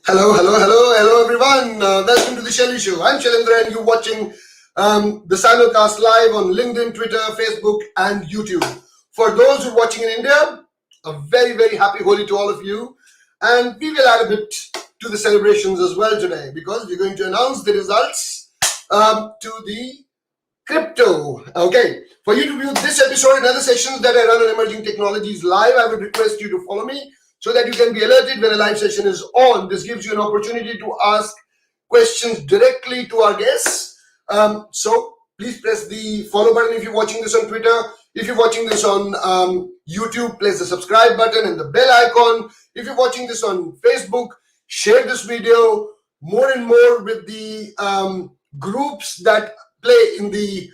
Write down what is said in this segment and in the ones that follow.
Hello, everyone. Welcome to the Shelly Show. I'm Shailendra, and you're watching the simulcast live on LinkedIn, Twitter, Facebook, and YouTube. For those who are watching in India, a very happy Holi to all of you. And we will add a bit to the celebrations as well today because we're going to announce the results to the crypto. Okay, for you to view this episode and other sessions that I run on emerging technologies live, I would request you to follow me so that you can be alerted when a live session is on. This gives you an opportunity to ask questions directly to our guests. So please press the follow button if you're watching this on Twitter. If you're watching this on YouTube, press the subscribe button and the bell icon. If you're watching this on Facebook, share this video more and more with the groups that play in the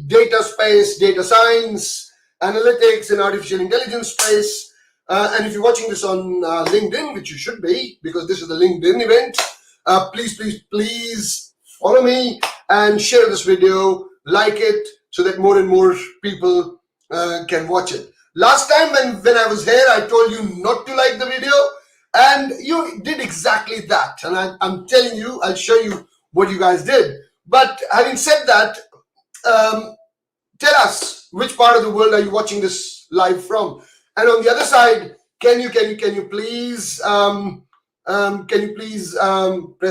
data space, data science, analytics, and artificial intelligence space. And if you're watching this on LinkedIn, which you should be, because this is the LinkedIn event, please follow me and share this video, like it, so that more and more people can watch it. Last time when I was here, I told you not to like the video, and you did exactly that. And I'm telling you, I'll show you what you guys did. But having said that, tell us which part of the world are you watching this live from? And on the other side, can you please press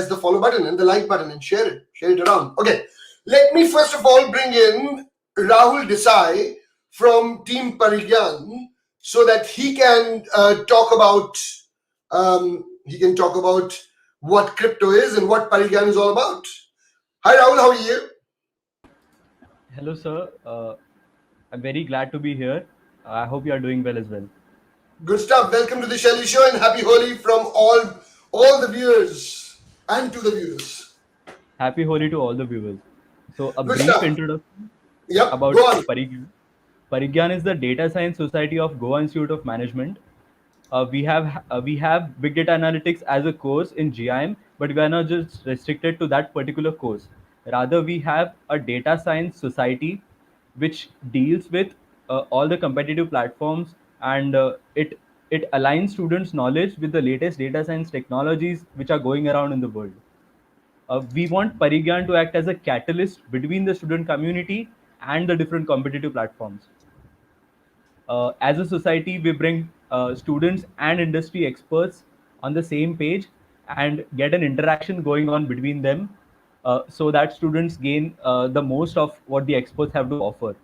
the follow button and the like button and share it around. Okay, let me first of all bring in Rahul Desai from Team Parigyan so that he can talk about what crypto is and what Parigyan is all about. Hi Rahul, how are you? Hello, sir. I'm very glad to be here. I hope you are doing well as well. Good stuff. Welcome to the Shelly Show and happy Holi from all the viewers and to the viewers. Happy Holi to all the viewers. So, a Good brief stuff. introduction Yep, about go on. Parigyan. Parigyan is the Data Science Society of Goa Institute of Management. We have Big Data Analytics as a course in GIM, but we are not just restricted to that particular course. Rather, we have a Data Science Society, which deals with all the competitive platforms, and it aligns students' knowledge with the latest data science technologies which are going around in the world. We want Parigyan to act as a catalyst between the student community and the different competitive platforms. As a society, we bring students and industry experts on the same page and get an interaction going on between them, so that students gain the most of what the experts have to offer.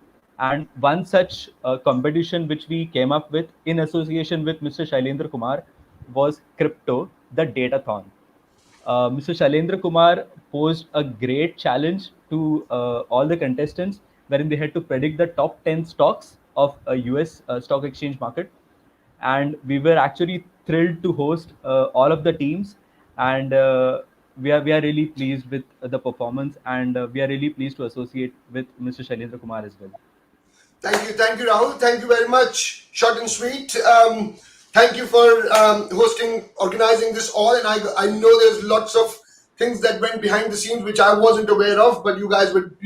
And one such competition which we came up with in association with Mr. Shailendra Kumar was Crypto, the Datathon. Mr. Shailendra Kumar posed a great challenge to all the contestants, wherein they had to predict the top 10 stocks of a US stock exchange market. And we were actually thrilled to host all of the teams. And we are really pleased with the performance, and we are really pleased to associate with Mr. Shailendra Kumar as well. Thank you, Rahul. Thank you very much. Short and sweet. Thank you for organizing this all. And I know there's lots of things that went behind the scenes which I wasn't aware of, but you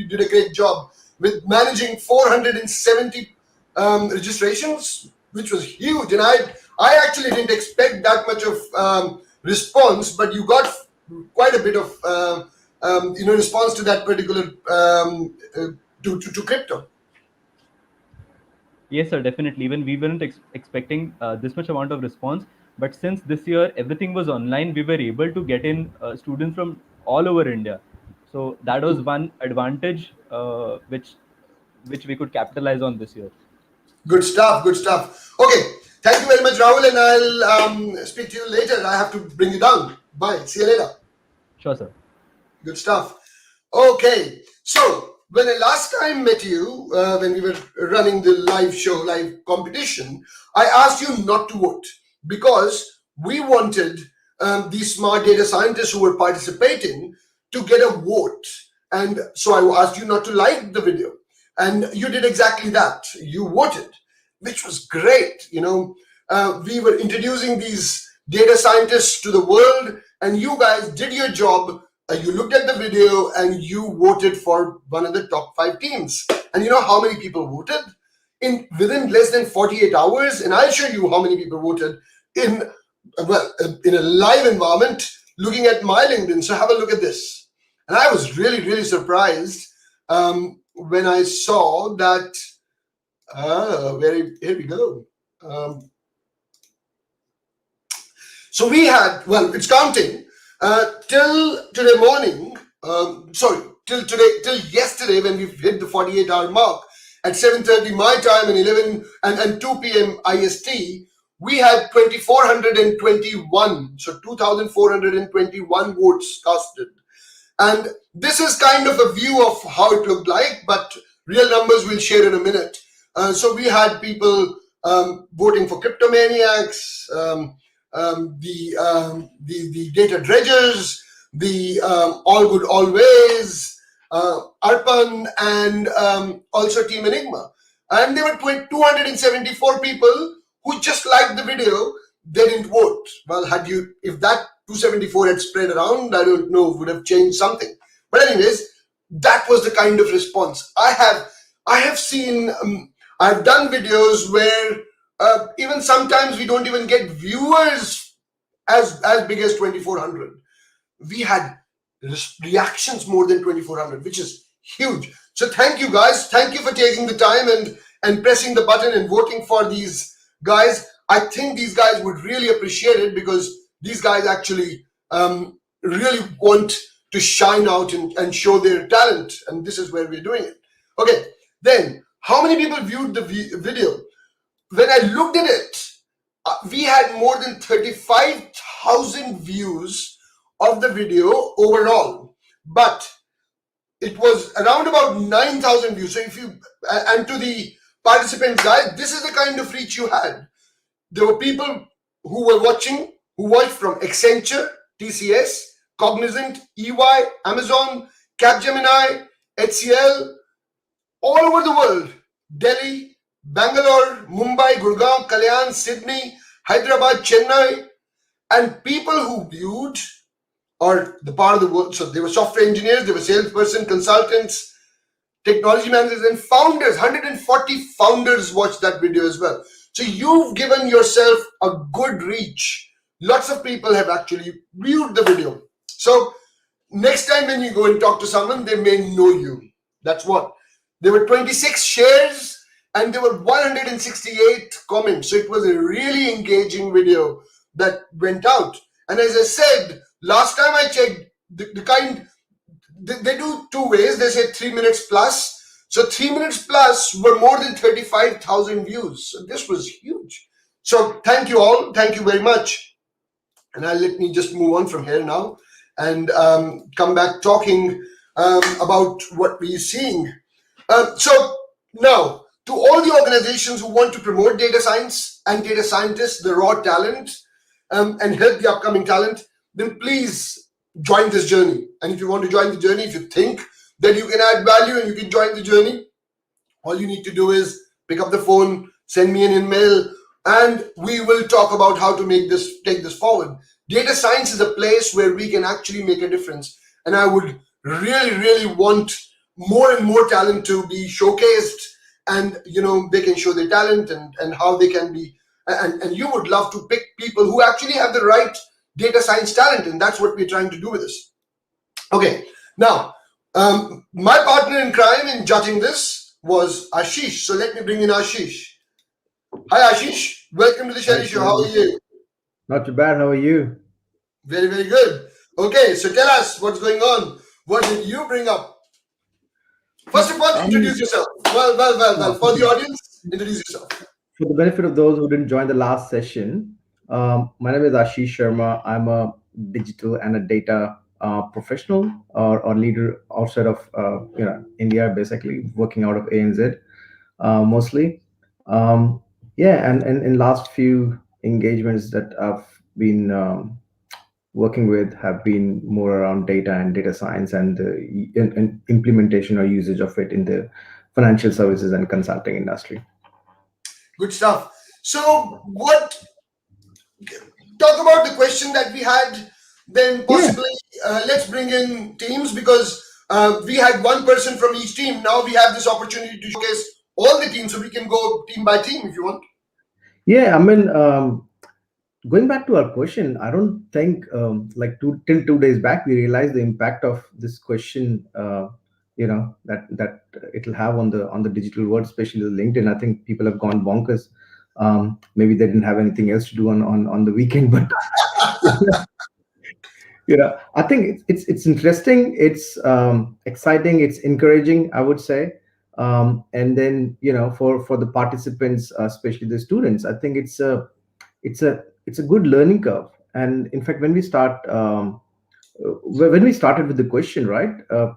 did a great job with managing 470 registrations, which was huge. And I actually didn't expect that much of response, but you got quite a bit of response to that particular to crypto. Yes, sir, definitely. Even we weren't expecting this much amount of response. But since this year everything was online, we were able to get in students from all over India. So that was one advantage which we could capitalize on this year. Good stuff. Good stuff. Okay. Thank you very much, Rahul, and I'll speak to you later. I have to bring you down. Bye. See you later. Sure, sir. Good stuff. Okay. So when I last time met you, when we were running the live competition, I asked you not to vote because we wanted these smart data scientists who were participating to get a vote. And so I asked you not to like the video. And you did exactly that. You voted, which was great. We were introducing these data scientists to the world, and you guys did your job. You looked at the video and you voted for one of the top 5 teams. And you know how many people voted? Within less than 48 hours, and I'll show you how many people voted. In in a live environment, looking at my LinkedIn. So have a look at this. And I was really, really surprised when I saw that. Here we go. So we had, well, it's counting till today morning. Till yesterday when we hit the 48-hour mark at 7:30 my time and 11 and 2 p.m. IST. We had 2,421, so 2,421 votes casted. And this is kind of a view of how it looked like, but real numbers we'll share in a minute. So we had people voting for cryptomaniacs, the data dredgers, the all good always, Arpan, and also Team Enigma. And there were 274 people who just liked the video. They didn't vote. Well, if that 274 had spread around, I don't know, would have changed something. But anyways, that was the kind of response I have seen. I've done videos where even sometimes we don't even get viewers as big as 2,400. We had reactions more than 2,400, which is huge. So thank you guys. Thank you for taking the time and pressing the button and voting for these guys. I think these guys would really appreciate it, because these guys actually really want to shine out and show their talent. And this is where we're doing it. Okay, then how many people viewed the video? When I looked at it, we had more than 35,000 views of the video overall, but it was around about 9,000 views. So if you, and to the participants guys, this is the kind of reach you had. There were people who were watching, who watched from Accenture, TCS, Cognizant, EY, Amazon, Capgemini, HCL, all over the world. Delhi, Bangalore, Mumbai, Gurgaon, Kalyan, Sydney, Hyderabad, Chennai, and people who viewed, or the part of the world, so they were software engineers, they were salesperson, consultants, technology managers, and founders. 140 founders watched that video as well. So you've given yourself a good reach. Lots of people have actually viewed the video. So next time when you go and talk to someone, they may know you. That's what. There were 26 shares and there were 168 comments. So it was a really engaging video that went out. And as I said, last time I checked, they do two ways. They say 3 minutes plus. So 3 minutes plus were more than 35,000 views. So this was huge. So thank you all. Thank you very much. And let me just move on from here now and come back talking about what we're seeing. So now, to all the organizations who want to promote data science and data scientists, the raw talent, and help the upcoming talent, then please join this journey. And if you want to join the journey, if you think that you can add value and you can join the journey, all you need to do is pick up the phone, send me an email, and we will talk about how to take this forward. Data science is a place where we can actually make a difference. And I would really, really want more and more talent to be showcased, and they can show their talent and how they can be, and you would love to pick people who actually have the right data science talent, and that's what we're trying to do with this. Okay, now my partner in crime in judging this was Ashish. So let me bring in Ashish. Hi Ashish, welcome to the Shelly Show. How are you? Not too bad. How are you? Very, very good. Okay, so tell us what's going on. What did you bring up? First of all, introduce yourself. Well. For the audience, introduce yourself. For the benefit of those who didn't join the last session, my name is Ashish Sharma. I'm a digital and a data professional or leader outside of India, basically working out of ANZ mostly. And in last few engagements that I've been working with have been more around data and data science and the implementation or usage of it in the financial services and consulting industry. Good stuff. So talk about the question that we had, then possibly let's bring in teams, because we had one person from each team. Now we have this opportunity to showcase all the teams, so we can go team by team if you want. Yeah, I mean, Going back to our question, I don't think like till 2 days back we realized the impact of this question. That it'll have on the digital world, especially the LinkedIn. I think people have gone bonkers. Maybe they didn't have anything else to do on the weekend, but I think it's interesting, it's exciting, it's encouraging, I would say. And then for the participants, especially the students, I think it's a good learning curve. And in fact, when we started with the question, right,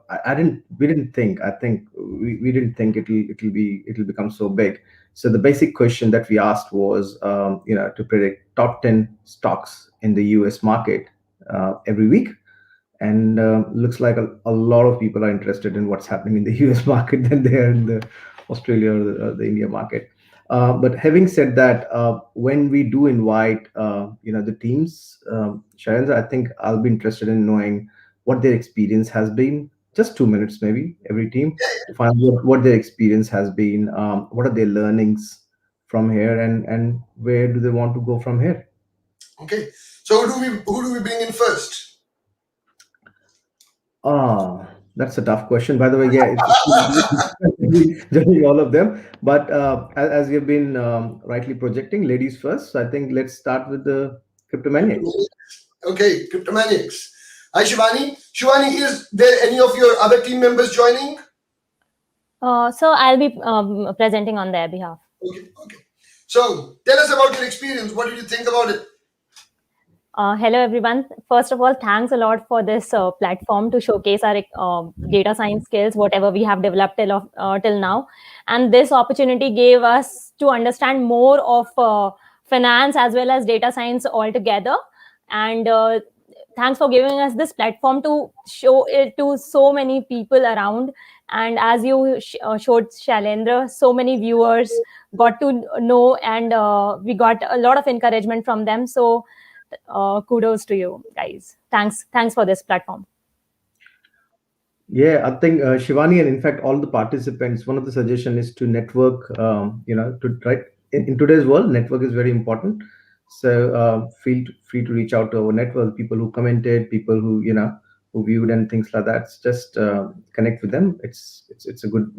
I didn't we didn't think I think we didn't think it'll become so big. So the basic question that we asked was, to predict top 10 stocks in the US market every week. And looks like a lot of people are interested in what's happening in the US market than they are in the Australia or the India market. But having said that, when we do invite the teams, Sharon, I think I'll be interested in knowing what their experience has been. Just 2 minutes, maybe every team, to find out what their experience has been, what are their learnings from here, and where do they want to go from here. Okay. So who do we bring in first? That's a tough question. By the way, yeah, judging all of them. But as you've been rightly projecting, ladies first. So I think let's start with the cryptomaniac. Okay, Cryptomaniacs. Hi, Shivani. Shivani, is there any of your other team members joining? So I'll be presenting on their behalf. Okay, okay. So tell us about your experience. What did you think about it? Hello, everyone. First of all, thanks a lot for this platform to showcase our data science skills, whatever we have developed till now. And this opportunity gave us to understand more of finance as well as data science altogether. And thanks for giving us this platform to show it to so many people around. And as you showed, Shailendra, so many viewers got to know, and we got a lot of encouragement from them. So kudos to you guys. Thanks for this platform. Yeah, I think Shivani, and in fact all the participants, one of the suggestion is to network. To try in today's world, network is very important. So feel free to reach out to our network, people who commented, people who viewed and things like that. Just connect with them. It's a good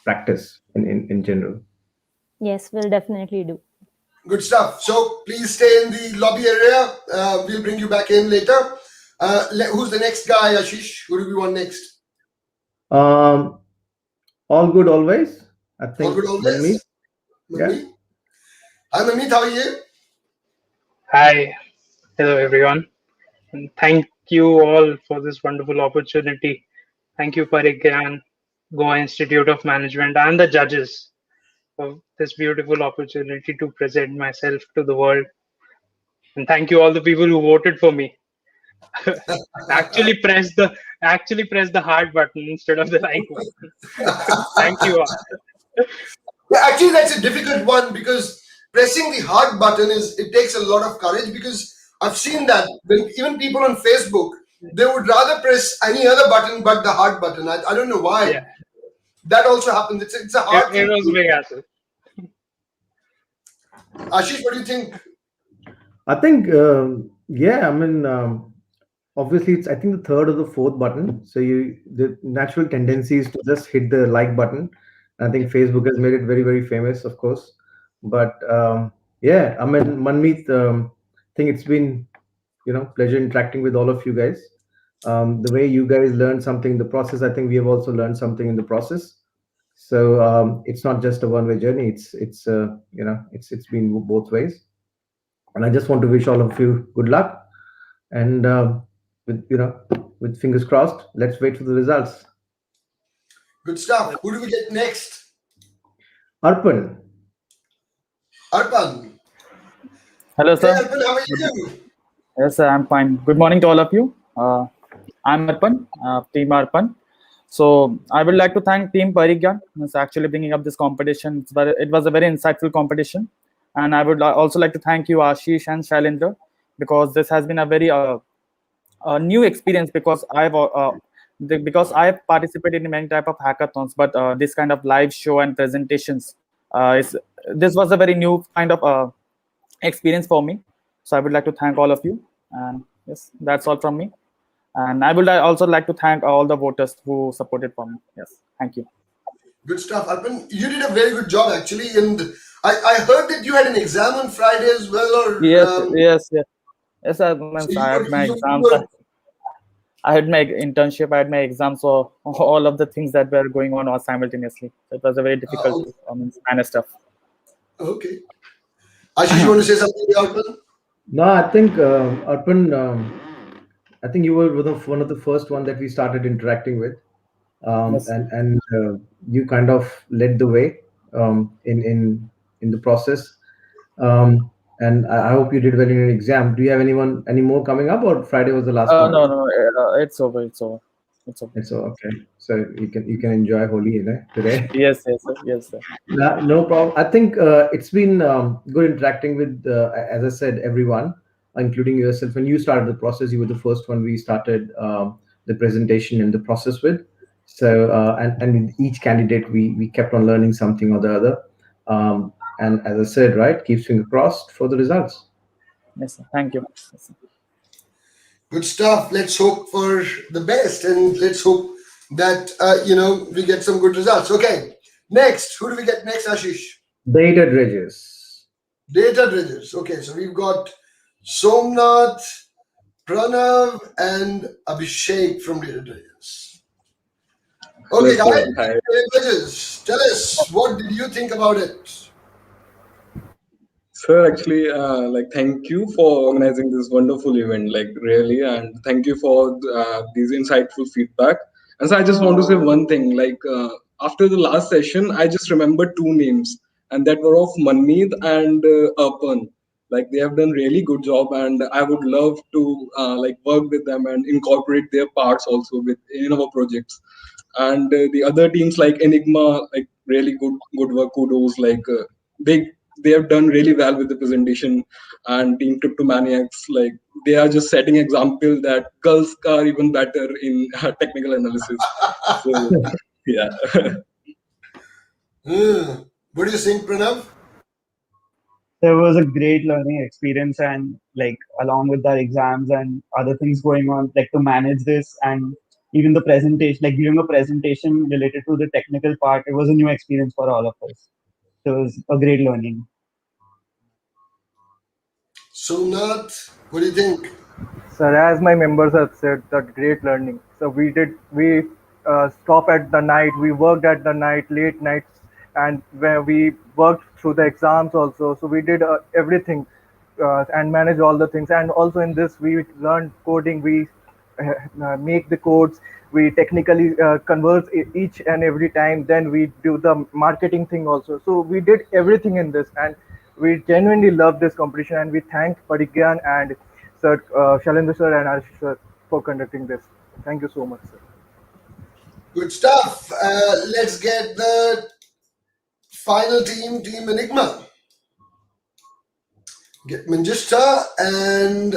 practice in general. Yes, we'll definitely do. Good stuff. So please stay in the lobby area. We'll bring you back in later. Who's the next guy, Ashish? Who do we want next? Um, all good always. I All think good always? yeah. Manmeet? Hi, Manmeet. How are you? Hi, hello everyone, and thank you all for this wonderful opportunity. Thank you, Parigyan, Goa Institute of Management, and the judges for this beautiful opportunity to present myself to the world. And thank you all the people who voted for me. actually press the actually press the heart button instead of the like button. Thank you all. Yeah, actually, that's a difficult one because pressing the heart button it takes a lot of courage because I've seen that when even people on Facebook, they would rather press any other button but the heart button. I don't know why. Yeah, That also happens. It's a hard it thing to was a do. big hassle. Ashish, what do you think? I think, yeah, I mean, obviously, it's I think the third or the fourth button. So the natural tendency is to just hit the like button. I think Facebook has made it very, very famous, of course. But yeah, I mean, Manmeet, I think it's been pleasure interacting with all of you guys. The way you guys learned something in the process, I think we have also learned something in the process. So it's not just a one-way journey. It's been both ways. And I just want to wish all of you good luck. And with with fingers crossed, let's wait for the results. Good stuff. Who do we get next? Arpan. Arpan. Hello, Hey, sir. Arpan, how are you? Yes, sir, I'm fine. Good morning to all of you. I'm Arpan, Team Arpan. So I would like to thank Team Parigyan for actually bringing up this competition. It was a very insightful competition. And I would also like to thank you, Ashish and Shailendra, because this has been a very new experience because I've participated in many type of hackathons, but this kind of live show and presentations, this was a very new kind of experience for me. So I would like to thank all of you. And yes, that's all from me. And I would also like to thank all the voters who supported for me. Yes, thank you. Good stuff, Arpan. You did a very good job actually, and I heard that you had an exam on Friday as well, or Yes, yes, yes. Yes, so I had my you exams. were I had my internship. I had my exams. So all of the things that were going on was simultaneously. So it was a very difficult okay. manage stuff. Okay. Ashish, you want to say something, Arpan? No, I think Arpan, I think you were one of the first one that we started interacting with, Yes. and you kind of led the way in the process. And I hope you did well in your exam. Do you have any more coming up, or Friday was the last one? No, no, it's over. It's over. It's over. It's okay. So you can enjoy Holi, today. Yes, yes, sir. Yes, sir. No, no problem. I think it's been good interacting with, as I said, everyone, including yourself. When you started the process, you were the first one we started the presentation and the process with. So and with each candidate, we kept on learning something or the other. And as I said, right, keep finger crossed for the results. Yes, sir. Thank you. Yes, sir. Good stuff. Let's hope for the best, and let's hope that we get some good results. Okay. Next, who do we get next, Ashish? Data dredges. Data dredgers. Okay, so we've got Somnath, Pranav, and Abhishek from Data dredgers. Okay, Hello, guys, sir. Hi. Data dredgers, tell us, what did you think about it? Sir, actually, thank you for organizing this wonderful event, really, and thank you for these insightful feedback. And so I just want to say one thing, after the last session, I just remember two names, and that were of Manmeet and Arpan. Like they have done really good job, and I would love to work with them and incorporate their parts also with in our projects. And the other teams like Enigma, like really good work, kudos. They have done really well with the presentation, and team Cryptomaniacs, like they are just setting example that girls are even better in technical analysis. So yeah. What do you think, Pranav? There was a great learning experience, and like along with our exams and other things going on, like to manage this, and even the presentation, like giving a presentation related to the technical part, it was a new experience for all of us. So it was a great learning. Somnath, what do you think? Sir, as my members have said, that great learning. So we stop at the night, we worked at the night, late nights, and where we worked through the exams also. So we did everything and manage all the things. And also in this, we learned coding. We make the codes. We technically converse each and every time. Then we do the marketing thing also. So we did everything in this, and we genuinely love this competition. And we thank Parigyan and Sir Shalendra sir and Ashish sir for conducting this. Thank you so much, sir. Good stuff. Let's get the final team, Team Enigma. Get Manjishta, and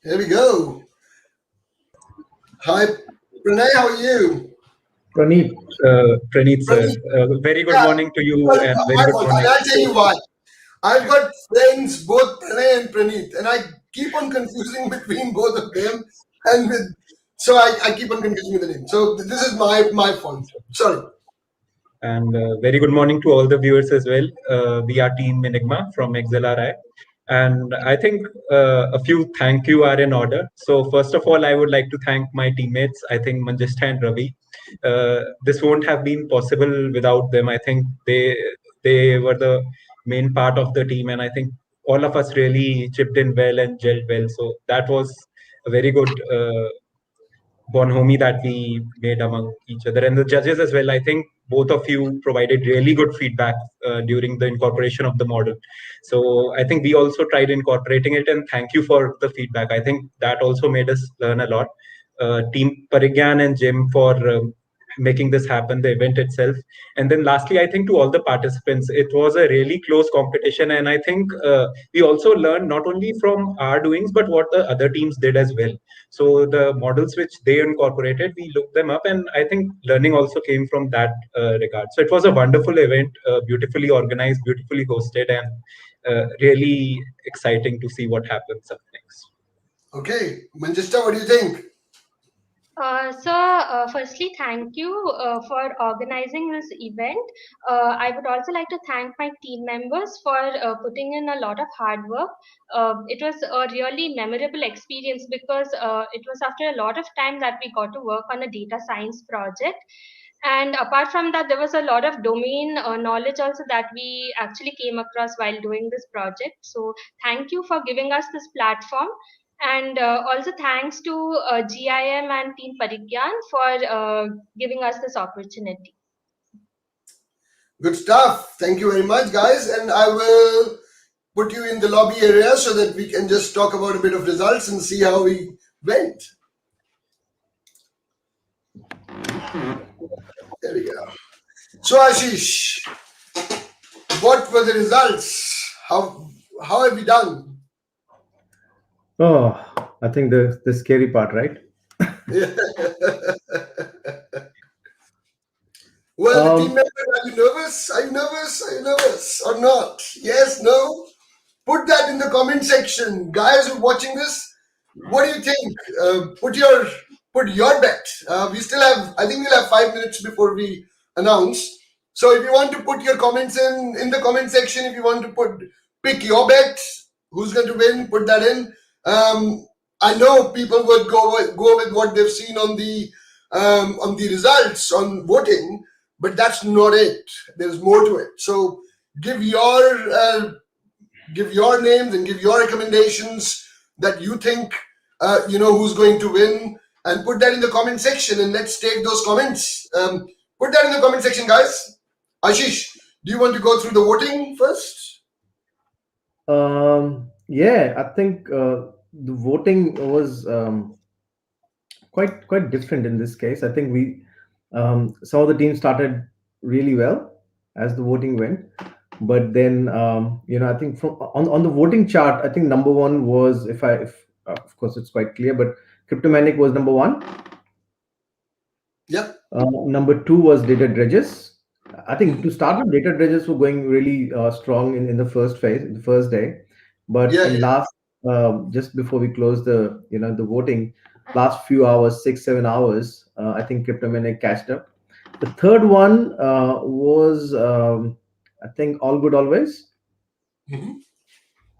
here we go. Hi, Pranay, how are you? Praneet. Praneet sir, Praneet. very good Yeah, morning to you well, and very my good fault. morning. I'll tell you why. I've got friends, both Pranay and Praneet, and I keep on confusing between both of them, and so I keep on confusing with the name. So this is my fault. Sorry. And very good morning to all the viewers as well. We are Team Enigma from XLRI. And I think a few thank you are in order. So first of all, I would like to thank my teammates, I think Manjishta and Ravi. This won't have been possible without them. I think they were the main part of the team. And I think all of us really chipped in well and gelled well. So that was a very good bonhomie that we made among each other, and the judges as well. I think both of you provided really good feedback during the incorporation of the model. So I think we also tried incorporating it, and thank you for the feedback. I think that also made us learn a lot. Team Parigyan and Jim for making this happen, the event itself. And then lastly, I think to all the participants, it was a really close competition. And I think we also learned not only from our doings, but what the other teams did as well. So the models which they incorporated, we looked them up, and I think learning also came from that regard. So it was a wonderful event, beautifully organized, beautifully hosted, and really exciting to see what happens up next. Okay, Manchester, what do you think? Firstly, thank you for organizing this event. I would also like to thank my team members for putting in a lot of hard work. It was a really memorable experience because it was after a lot of time that we got to work on a data science project. And apart from that, there was a lot of domain knowledge also that we actually came across while doing this project. So, thank you for giving us this platform. And also thanks to GIM and Team Parigyan for giving us this opportunity. Good stuff. Thank you very much, guys. And I will put you in the lobby area so that we can just talk about a bit of results and see how we went. There we go. So, Ashish, what were the results? How have we done? Oh, I think the scary part, right? Well, the team members, are you nervous? Are you nervous? Are you nervous or not? Yes, no? Put that in the comment section. Guys who are watching this, what do you think? Put your bet. We still have, I think we'll have 5 minutes before we announce. So if you want to put your comments in the comment section, if you want to pick your bet, who's going to win, put that in. I know people would go with what they've seen on the results on voting, but that's not it. There's more to it. So give your names and give your recommendations that you think who's going to win, and put that in the comment section, and let's take those comments. Put that in the comment section, guys. Ashish, do you want to go through the voting first? Yeah, I think the voting was quite different in this case. I think we some of the teams started really well as the voting went, but then I think from on the voting chart, I think number one was, if of course it's quite clear, but Cryptomanic was number one. Yep. Number two was Data Dredges. I think to start with, Data Dredges were going really strong in the first phase, the first day, but in last just before we closed the voting, last few hours, 6-7 hours, I think Cryptomanic catched up. The third one was I think All Good Always. Mm-hmm.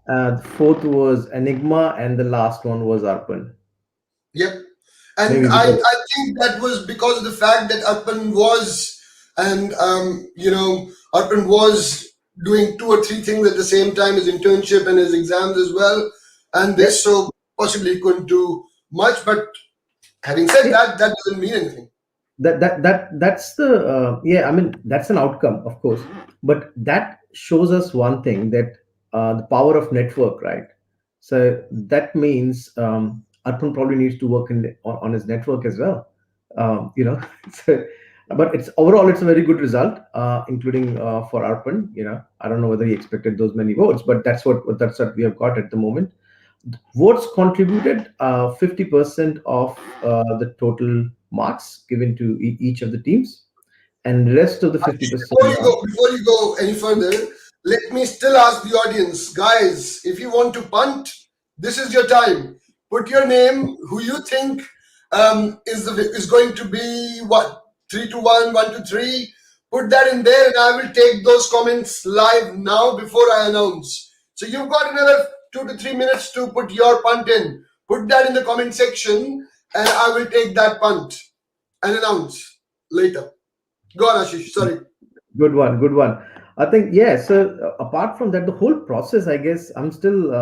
The fourth was Enigma, and the last one was Arpan. Yep. And I think that was because of the fact that Arpan was, and Arpan was doing 2 or 3 things at the same time, his internship and his exams as well, and this, so possibly he couldn't do much. But having said that doesn't mean anything. That's the I mean, that's an outcome, of course, but that shows us one thing, that the power of network, right? So that means Arpan probably needs to work on his network as well. So, but it's overall, it's a very good result, including for Arpan. I don't know whether he expected those many votes, but that's what we have got at the moment. Votes contributed 50% of the total marks given to each of the teams, and rest of the 50%. Before you go any further, let me still ask the audience, guys, if you want to punt, this is your time. Put your name, who you think is going to be 3-1, 1-3. Put that in there, and I will take those comments live now before I announce. So you've got another 2 to 3 minutes to put your punt in. Put that in the comment section, and I will take that punt and announce later. Go on, Ashish. Sorry. Good one. I think, so apart from that, the whole process, I guess I'm still,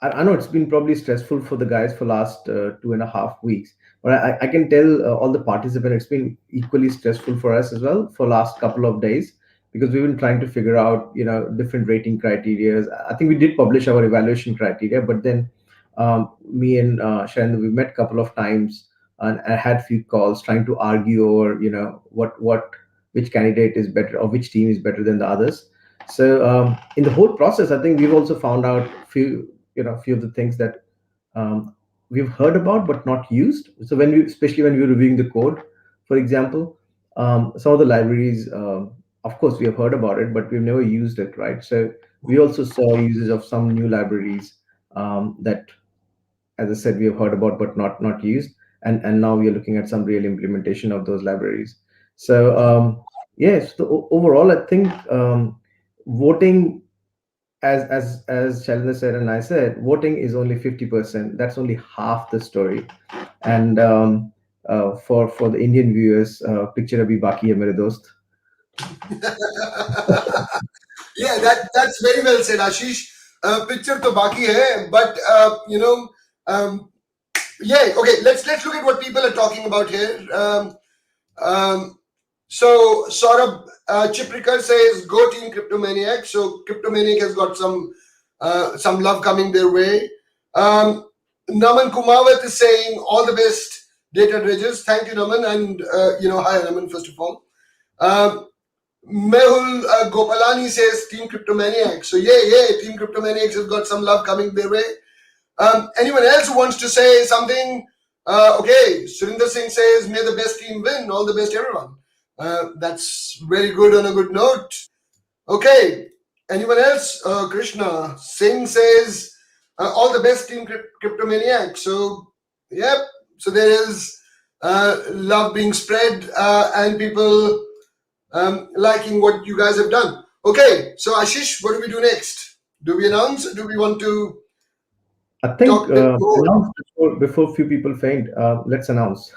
I know it's been probably stressful for the guys for last 2.5 weeks, but I can tell all the participants, it's been equally stressful for us as well for last couple of days, because we've been trying to figure out, different rating criteria. I think we did publish our evaluation criteria, but then me and Sharon, we met a couple of times, and I had few calls trying to argue over, which candidate is better or which team is better than the others. So in the whole process, I think we've also found out few of the things that we've heard about but not used. So especially when we're reviewing the code, for example, some of the libraries of course, we have heard about it, but we've never used it, right? So we also saw uses of some new libraries that, as I said, we have heard about but not used, and now we are looking at some real implementation of those libraries. So yes, overall, I think voting, as Chalendra said and I said, voting is only 50%. That's only half the story. And for the Indian viewers, picture abhi baki hai mere dost. Yeah, that's very well said, Ashish. Picture to baki hai, but yeah. Okay, let's look at what people are talking about here. So Saurabh Chiprikar says, "Go Team Cryptomaniac." So Cryptomaniac has got some love coming their way. Naman Kumawat is saying, "All the best, data dredgers." Thank you, Naman, and hi, Naman. First of all, Mehul Gopalani says, "Team Cryptomaniac." So yeah, Team Cryptomaniacs has got some love coming their way. Anyone else who wants to say something? Okay, Surinder Singh says, "May the best team win." All the best, everyone. That's very good on a good note. Okay, anyone else? Krishna Singh says, "All the best, Team Cryptomaniac." So, yep. So there is love being spread and people liking what you guys have done. Okay, so Ashish, what do we do next? Do we announce? Or do we want to I think talk a bit more? announce before few people faint. Let's announce,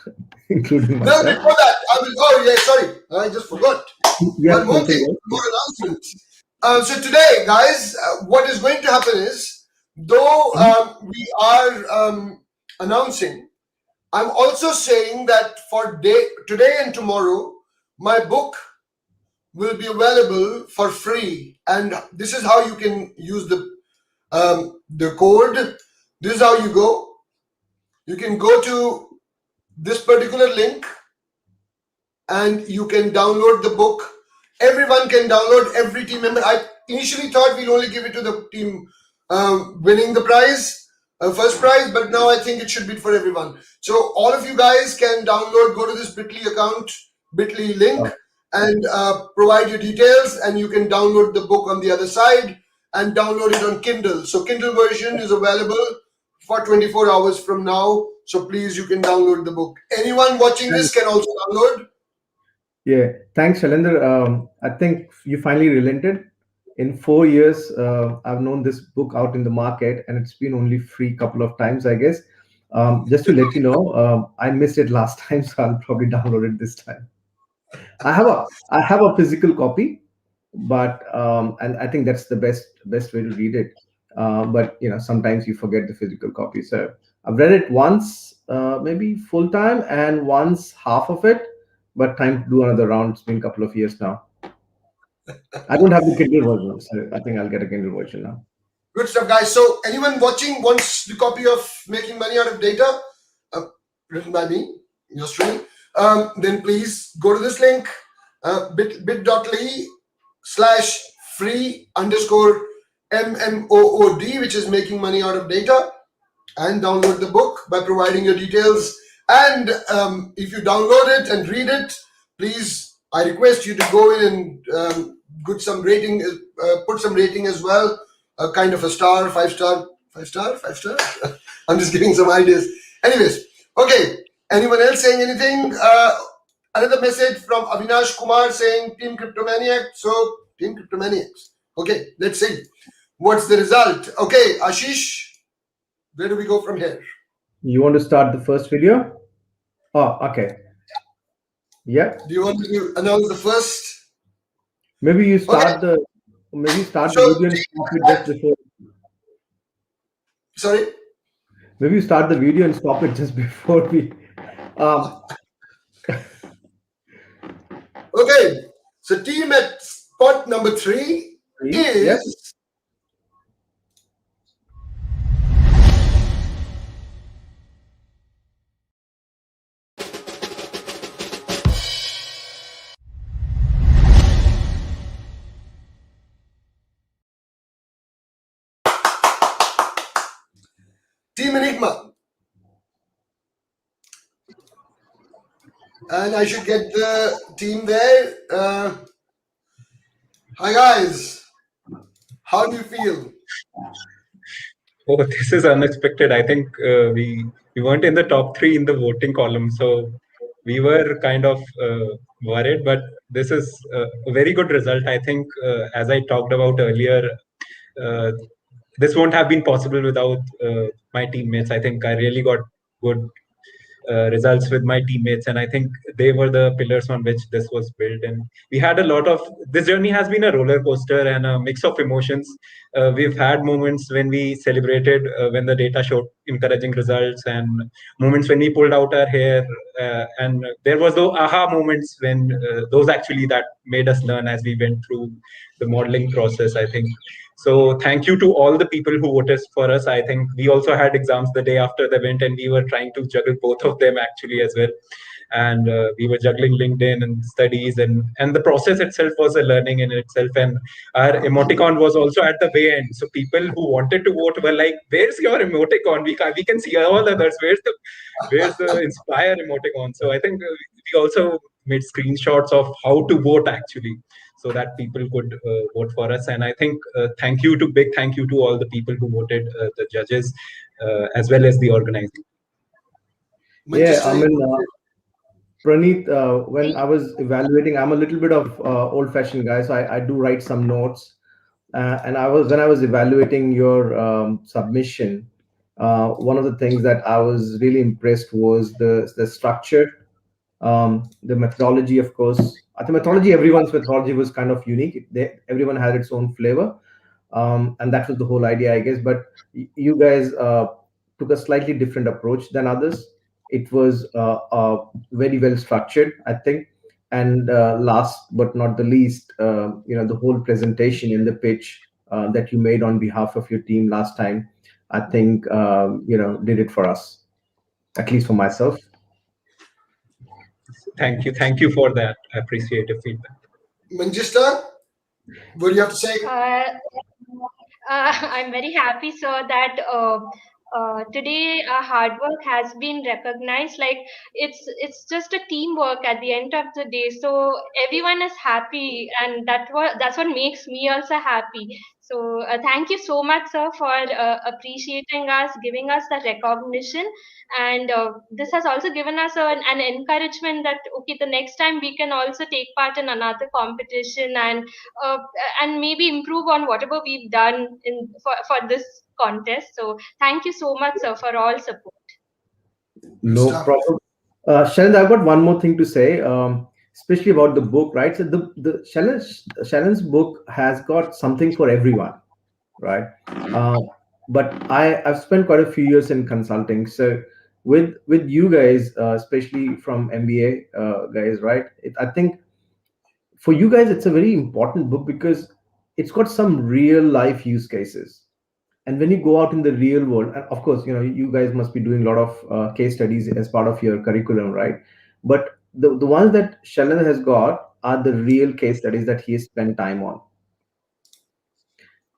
including No, myself. before that, I will. Oh, yeah, sorry, I just forgot. Yes, One more something thing, else. more announcements. So today, guys, what is going to happen is, though we are announcing, I'm also saying that for today and tomorrow, my book will be available for free, and this is how you can use the code. This is how you go. You can go to this particular link and you can download the book. Everyone can download, every team member. I initially thought we'll only give it to the team winning the prize, first prize, but now I think it should be for everyone. So all of you guys can download, go to this Bitly account, Bitly link, and provide your details, and you can download the book on the other side and download it on Kindle. So Kindle version is available for 24 hours from now. So please, you can download the book. Anyone watching this can also download. Yeah, thanks, Shalendra. I think you finally relented. In 4 years, I've known this book out in the market, and it's been only free couple of times, I guess. Just to let you know, I missed it last time, so I'll probably download it this time. I have a physical copy, but and I think that's the best way to read it. But sometimes you forget the physical copy. So I've read it once, maybe full time, and once half of it. But time to do another round. It's been a couple of years now. I don't have the Kindle version, so I think I'll get a Kindle version now. Good stuff, guys. So anyone watching wants the copy of Making Money Out of Data, written by me, yours truly, then please go to this link, bit.ly/free_MMOOD, which is Making Money Out of Data, and download the book by providing your details. And if you download it and read it, please, I request you to go in and put some rating as well. A kind of a star, 5-star, 5-star, 5-star. I'm just giving some ideas. Anyways, okay. Anyone else saying anything? Another message from Avinash Kumar saying Team Cryptomaniac. So Team Cryptomaniacs. Okay, let's see. What's the result? Okay, Ashish, where do we go from here? You want to start the first video? Oh, okay. Yeah. Do you want to announce the first? Maybe you start the video and stop it just before. Sorry. Maybe you start the video and stop it just before we. Okay. So team at spot number 3 is. Yep. Team Enigma. And I should get the team there. Hi guys, how do you feel? Oh, this is unexpected. I think we weren't in the top three in the voting column, so we were kind of worried. But this is a very good result. I think, as I talked about earlier, uh, this won't have been possible without my teammates. I think I really got good results with my teammates, and I think they were the pillars on which this was built. And we had a lot of this journey has been a roller coaster and a mix of emotions. We've had moments when we celebrated when the data showed encouraging results, and moments when we pulled out our hair, and there was those aha moments when those actually that made us learn as we went through the modeling process, I think. So thank you to all the people who voted for us. I think we also had exams the day after the event, and we were trying to juggle both of them actually as well. And we were juggling LinkedIn and studies, and the process itself was a learning in itself. And our emoticon was also at the way end. So people who wanted to vote were like, "Where's your emoticon? We can see all others. Where's the inspire emoticon?" So I think we also made screenshots of how to vote actually, so that people could vote for us. And I think big thank you to all the people who voted, the judges, as well as the organizing. Yeah, I Manchester, mean, Praneeth, when I was evaluating, I'm a little bit of old-fashioned guy, so I do write some notes. And when I was evaluating your submission, one of the things that I was really impressed was the structure, the methodology. Of course, the methodology, everyone's methodology was kind of unique. Everyone had its own flavor, and that was the whole idea, I guess. But you guys took a slightly different approach than others. It was very well structured, I think. And last but not the least, the whole presentation in the pitch that you made on behalf of your team last time, I think did it for us, at least for myself. Thank you for that appreciative feedback. Manchester, what do you have to say? I'm very happy, sir, that today our hard work has been recognized. Like it's just a teamwork at the end of the day. So everyone is happy, and that's what makes me also happy. So thank you so much, sir, for appreciating us, giving us the recognition, and this has also given us an encouragement that okay, the next time we can also take part in another competition uh, and maybe improve on whatever we've done for this contest. So thank you so much, sir, for all support. Good No stuff. problem. Shannon, I've got one more thing to say, especially about the book, right? So the Shannon's book has got something for everyone, right? But I've spent quite a few years in consulting, so with you guys, especially from MBA guys, right? I think for you guys it's a very important book because it's got some real life use cases. And when you go out in the real world, and of course you guys must be doing a lot of case studies as part of your curriculum, right? But the ones that Sheldon has got are the real case studies that he has spent time on.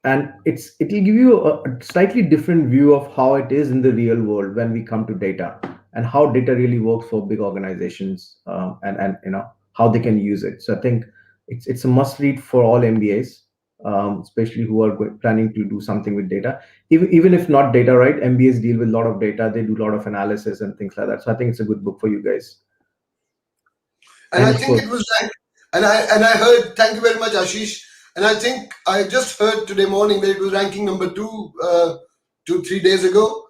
And it'll give you a slightly different view of how it is in the real world when we come to data, and how data really works for big organizations, and how they can use it. So I think it's a must read for all MBAs, especially who are planning to do something with data. Even if not data, right? MBAs deal with a lot of data, they do a lot of analysis and things like that. So I think it's a good book for you guys. And And I of think course, it was ranked. And I heard. Thank you very much, Ashish. And I think I just heard today morning that it was ranking number 2, 3 days ago.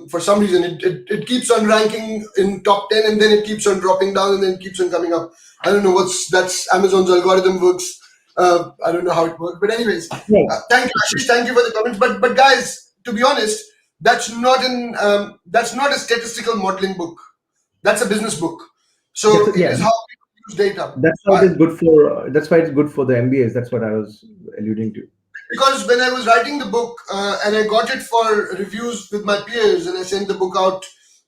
For some reason, it keeps on ranking in top 10, and then it keeps on dropping down, and then keeps on coming up. I don't know that's Amazon's algorithm works. I don't know how it works, but anyways, yeah, thank you, Ashish. Thank you for the comments. But guys, to be honest, that's not a statistical modeling book. That's a business book. So it yeah, is how people use data. that's why it is good for. That's why it's good for the MBAs. That's what I was alluding to. Because when I was writing the book, and I got it for reviews with my peers, and I sent the book out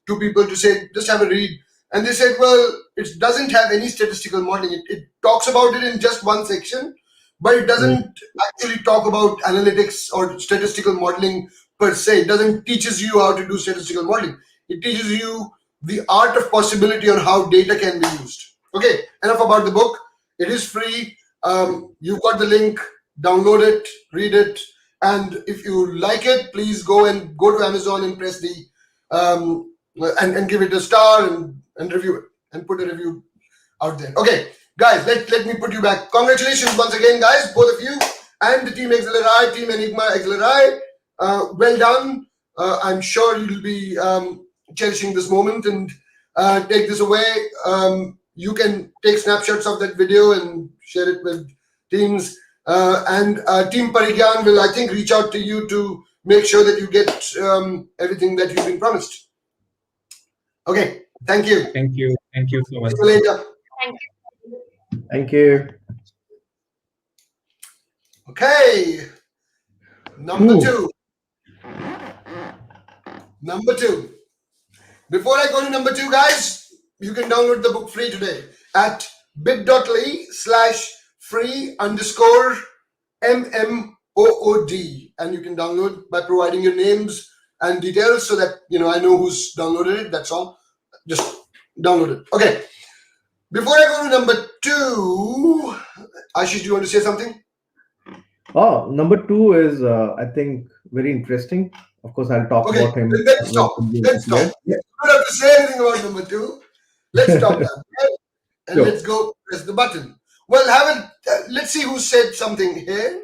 to people to say, just have a read. And they said, well, it doesn't have any statistical modeling. It talks about it in just one section, but it Mm. doesn't actually talk about analytics or statistical modeling per se. It doesn't teaches you how to do statistical modeling. It teaches you the art of possibility on how data can be used. Okay, enough about the book. It is free. You've got the link, download it, read it, and if you like it, please go to Amazon and press the and give it a star and review it and put a review out there. Okay, guys, let me put you back. Congratulations once again, guys, both of you and the Team Accelerate, Team Enigma Accelerate. Well done. I'm sure you'll be cherishing this moment and take this away. You can take snapshots of that video and share it with teams. And Team Parigyan will, I think, reach out to you to make sure that you get everything that you've been promised. Okay, thank you. Thank you. Thank you so much. See you later. Thank you. Thank you. Okay, number two. Number two. Before I go to number two, guys, you can download the book free today at bit.ly/free_MMOOD, and you can download by providing your names and details so that I know who's downloaded it. That's all. Just download it. Okay. Before I go to number two, Ashish, do you want to say something? Oh, number two is I think very interesting. Of course, I'll talk about him. Let's stop. Let's stop. You don't have to say anything about number two. Let's stop that. Okay? And Sure. let's go press the button. Well, let's see who said something here.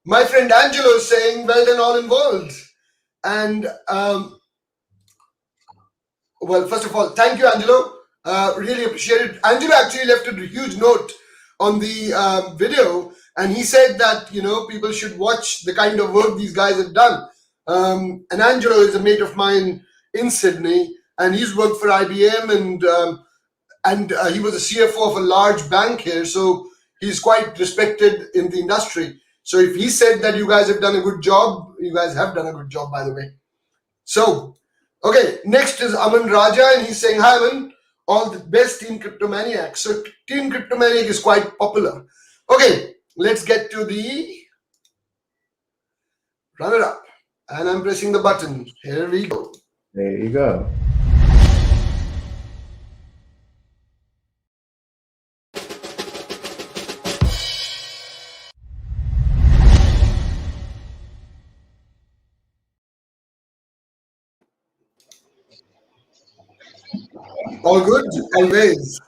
My friend Angelo is saying, well done all involved. And well, first of all, thank you, Angelo. Really appreciate it. Angelo actually left a huge note on the video, and he said that people should watch the kind of work these guys have done. And Angelo is a mate of mine in Sydney, and he's worked for IBM, and he was a CFO of a large bank here, so he's quite respected in the industry. So if he said that you guys have done a good job, you guys have done a good job, by the way. So, okay, next is Aman Raja, and he's saying, hi Aman, all the best Team Cryptomaniac. So Team Cryptomaniac is quite popular. Okay, let's get to the runner-up. And I'm pressing the button. Here we go. There you go. All good? Always.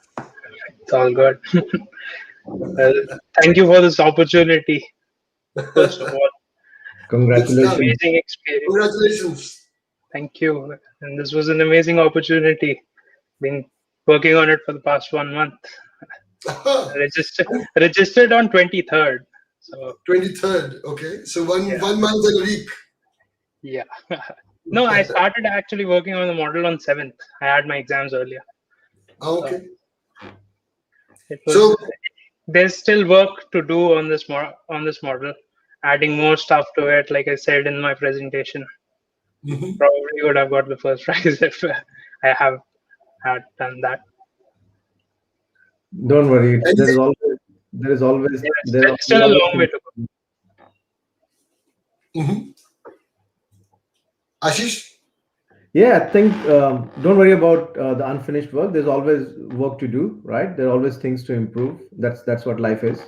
It's all good. Well, thank you for this opportunity. First of all, Congratulations. amazing experience. Congratulations. Thank you. And this was an amazing opportunity. Been working on it for the past 1 month. Registered on 23rd. So 23rd. Okay. So one month and a week. yeah. No, I started actually working on the model on 7th. I had my exams earlier. Okay. There's still work to do on this model, adding more stuff to it. Like I said in my presentation, probably would have got the first prize if I had done that. Don't worry. There is always still a long way to go. Ashish? Yeah, I think don't worry about the unfinished work. There's always work to do, right? There are always things to improve. That's what life is.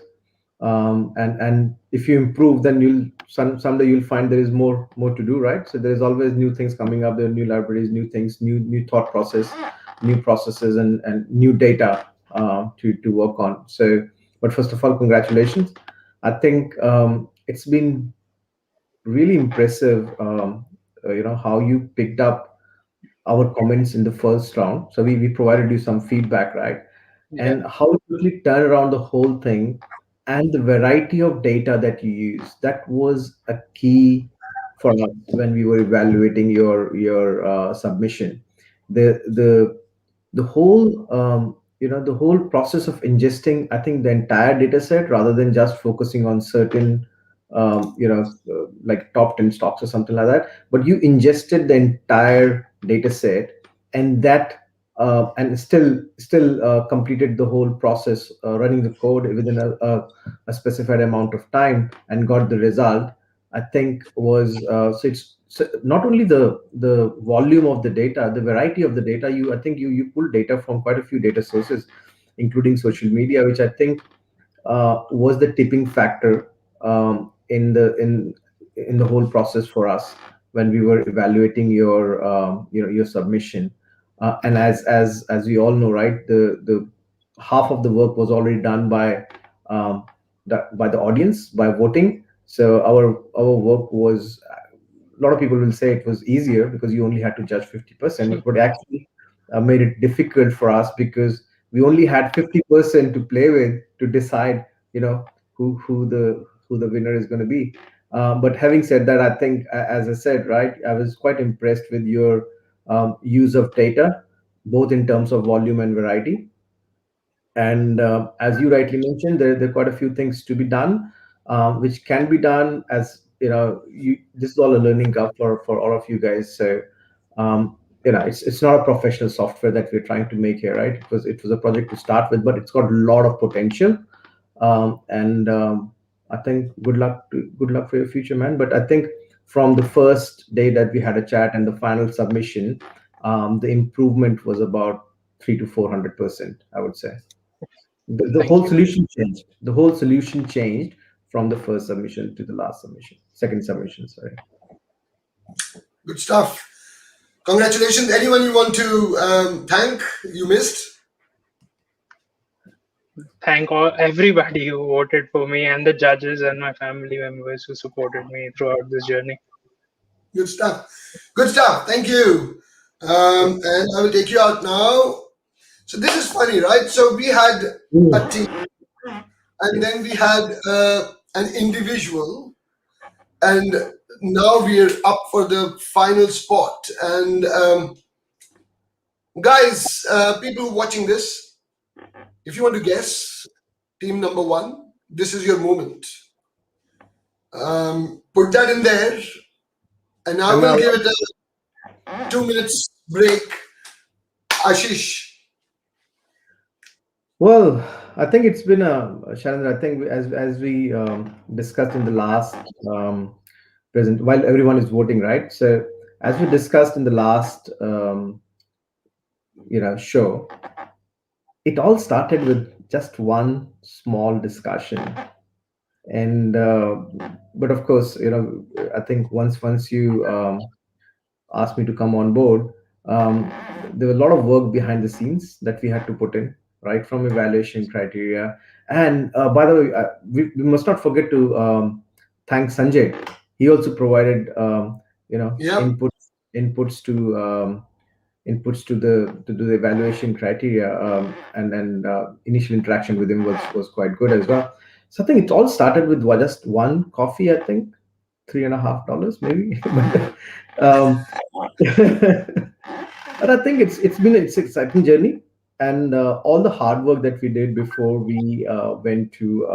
And if you improve, then someday you'll find there is more to do, right? So there's always new things coming up. There are new libraries, new things, new thought process, new processes, and new data to work on. So, but first of all, congratulations. I think it's been really impressive. How you picked up our comments in the first round. So we provided you some feedback, right? Yeah. And how you quickly turn around the whole thing and the variety of data that you use. That was a key for us when we were evaluating your submission. The whole the whole process of ingesting, I think, the entire data set rather than just focusing on certain like top 10 stocks or something like that, but you ingested the entire data set, and that and still completed the whole process, running the code within a specified amount of time and got the result. I think was so not only the volume of the data, the variety of the data. I think you pull data from quite a few data sources, including social media, which I think was the tipping factor in the whole process for us when we were evaluating your your submission. And as we all know, right, the half of the work was already done um, by the audience by voting. So our work was, a lot of people will say it was easier because you only had to judge 50%, but actually made it difficult for us because we only had 50% to play with to decide, who the winner is going to be. But having said that, I think, as I said, right, I was quite impressed with your use of data, both in terms of volume and variety. And as you rightly mentioned, there are quite a few things to be done, which can be done as this is all a learning curve for all of you guys. So it's not a professional software that we're trying to make here, right? It was a project to start with, but it's got a lot of potential. And I think good luck for your future, man. But I think from the first day that we had a chat and the final submission, the improvement was about 300 to 400%, I would say. The Thank whole you. solution changed. The whole solution changed from the first submission to the last submission, second submission. Sorry. Good stuff. Congratulations. Anyone you want to thank? You missed? Thank everybody who voted for me and the judges and my family members who supported me throughout this journey. Good stuff. Good stuff. Thank you. And I will take you out now. So this is funny, right? So we had a team, and then we had an individual, and now we're up for the final spot. And guys, people watching this, if you want to guess team number one, this is your moment. Put that in there, and I will give it a 2 minutes break. Ashish. Well, I think it's been Shalendra, I think as we discussed in the last present, while everyone is voting, right? So as we discussed in the last show, it all started with just one small discussion. And but of course, I think once you asked me to come on board, there was a lot of work behind the scenes that we had to put in, right, from evaluation criteria. And by the way, we must not forget to thank Sanjay. He also provided Yep. inputs to the evaluation criteria, and then initial interaction with him was quite good as well. So I think it all started with just one coffee, I think $3.50 maybe. But I think it's been an exciting journey, and all the hard work that we did before we went to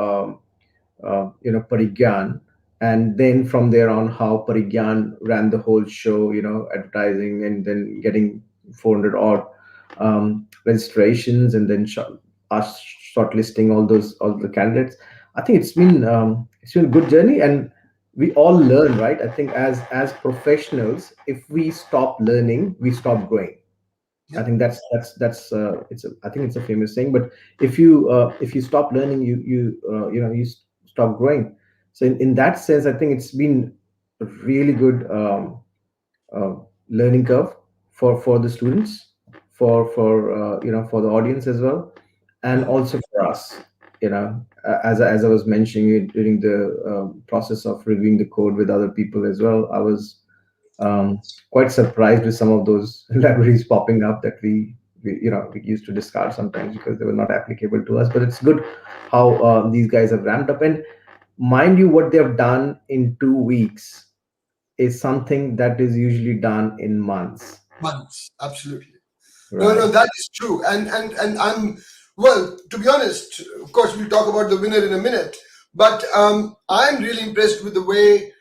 Parigyan, and then from there on, how Parigyan ran the whole show, advertising, and then getting 400 odd registrations, and then us shortlisting all the candidates. I think it's been a good journey, and we all learn, right? I think as professionals, if we stop learning, we stop growing. I think that's I think it's a famous saying. But if you stop learning, you stop growing. So in that sense, I think it's been a really good learning curve for the students, for the audience as well, and also for us. As I was mentioning it during the process of reviewing the code with other people as well, I was quite surprised with some of those libraries popping up that we used to discard sometimes because they were not applicable to us. But it's good how these guys have ramped up. And mind you, what they have done in 2 weeks is something that is usually done in months. Months, absolutely. Right. No, that is true. And I'm, well, to be honest, of course, we'll talk about the winner in a minute, but I'm really impressed with the way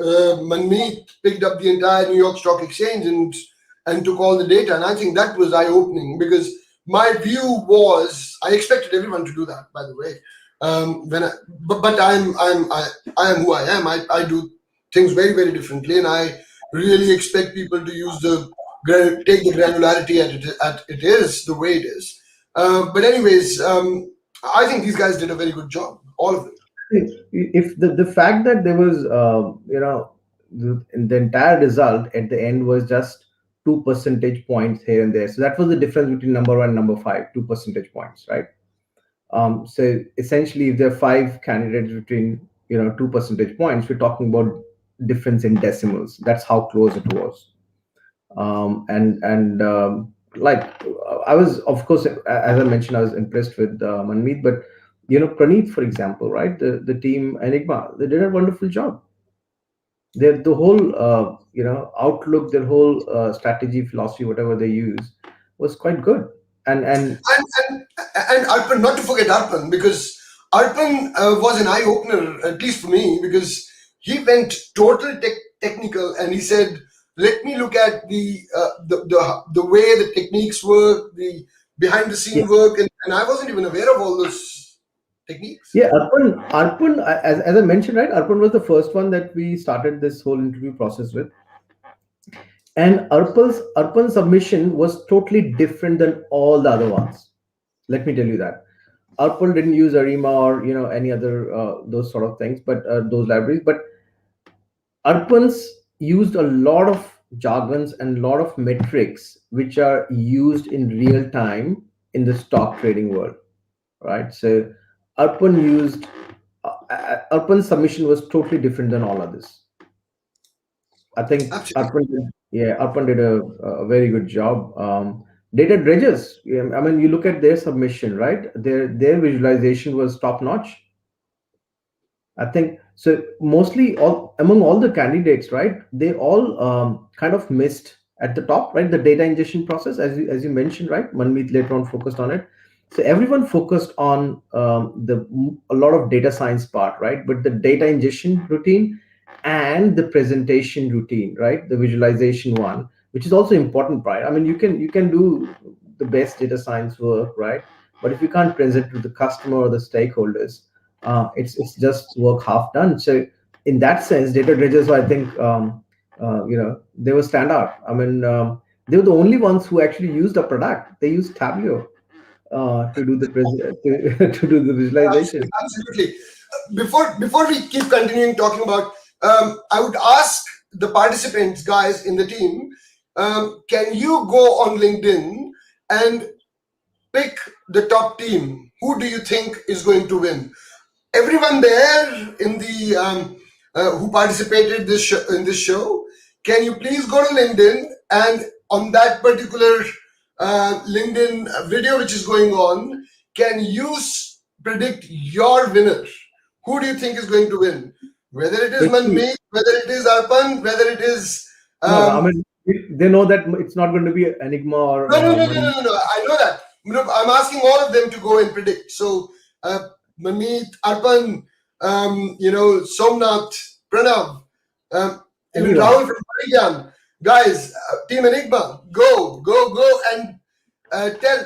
Manmeet picked up the entire New York Stock Exchange and took all the data. And I think that was eye-opening, because my view was, I expected everyone to do that, by the way. But I am who I am. I do things very, very differently, and I really expect people to use take the granularity at it is the way it is. But anyways, I think these guys did a very good job, all of them. If the fact that there was the entire result at the end was just 2 percentage points here and there, so that was the difference between number one and number five, 2 percentage points, right? So essentially, if there are five candidates between 2 percentage points, we're talking about difference in decimals. That's how close it was. And like I was, of course, as I mentioned, I was impressed with Manmeet, but Praneeth, for example, right? The team Enigma, they did a wonderful job. The whole outlook, their whole strategy, philosophy, whatever they use, was quite good. And And Arpan, not to forget Arpan, because Arpan was an eye opener, at least for me, because he went total technical, and he said, "Let me look at the way the techniques work, the behind the scene work," and I wasn't even aware of all those techniques. Yeah, Arpan, as I mentioned, right? Arpan was the first one that we started this whole interview process with, and Arpan's submission was totally different than all the other ones. Let me tell you that. Arpan didn't use Arima or any other those sort of things, but those libraries. But Arpan's used a lot of jargons and a lot of metrics which are used in real time in the stock trading world, right? So Arpan used Arpan's submission was totally different than all others. I think Arpan did a very good job. Data dredges. I mean, you look at their submission, right? Their visualization was top notch. I think so. Mostly, among all the candidates, right? They all kind of missed at the top, right? The data ingestion process, as you mentioned, right? Manmeet later on focused on it. So everyone focused on a lot of data science part, right? But the data ingestion routine and the presentation routine, right? The visualization one, which is also important, right? I mean, you can do the best data science work, right? But if you can't present to the customer or the stakeholders, it's just work half done. So in that sense, data dredgers, I think, they were standout. I mean, they were the only ones who actually used a product. They used Tableau to do the to do the visualization. Absolutely. Before we keep continuing talking about, I would ask the participants, guys in the team, can you go on LinkedIn and pick the top team? Who do you think is going to win? Everyone there in the who participated in this show, can you please go to LinkedIn, and on that particular LinkedIn video which is going on, can you predict your winner? Who do you think is going to win? Whether it is Especially, Manmeet, whether it is Arpan, whether it is no, I mean, they know that it's not going to be Enigma or no. I know that. I'm asking all of them to go and predict. So, Manmeet, Arpan, Somnath, Pranav, even anyone. Rahul from Parigyan. Guys, Team Enigma, go, and tell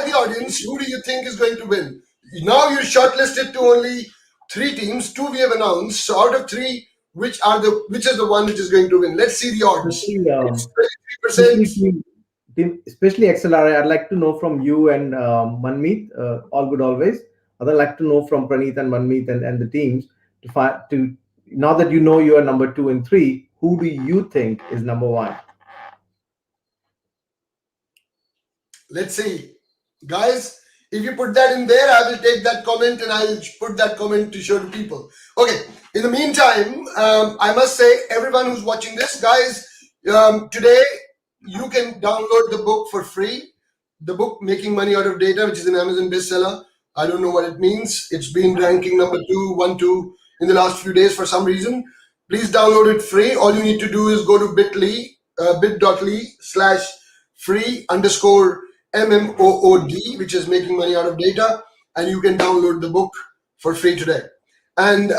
the audience, who do you think is going to win? Now you're shortlisted to only 3 teams. 2 we have announced. So out of 3, which is the one which is going to win? Let's see the odds. Especially, It's especially 33%. especially XLR, I'd like to know from you and Manmeet, all good always. I'd like to know from Praneeth and Manmeet and the teams to now that you know you are number 2 and 3, who do you think is number 1? Let's see. Guys, if you put that in there, I will take that comment and I'll put that comment to show to people. Okay. In the meantime, I must say, everyone who's watching this, guys, today you can download the book for free. The book Making Money Out of Data, which is an Amazon bestseller. I don't know what it means. It's been ranking number 2 in the last few days for some reason. Please download it free. All you need to do is go to bit.ly/free_MMOOD, which is Making Money Out of Data, and you can download the book for free today. And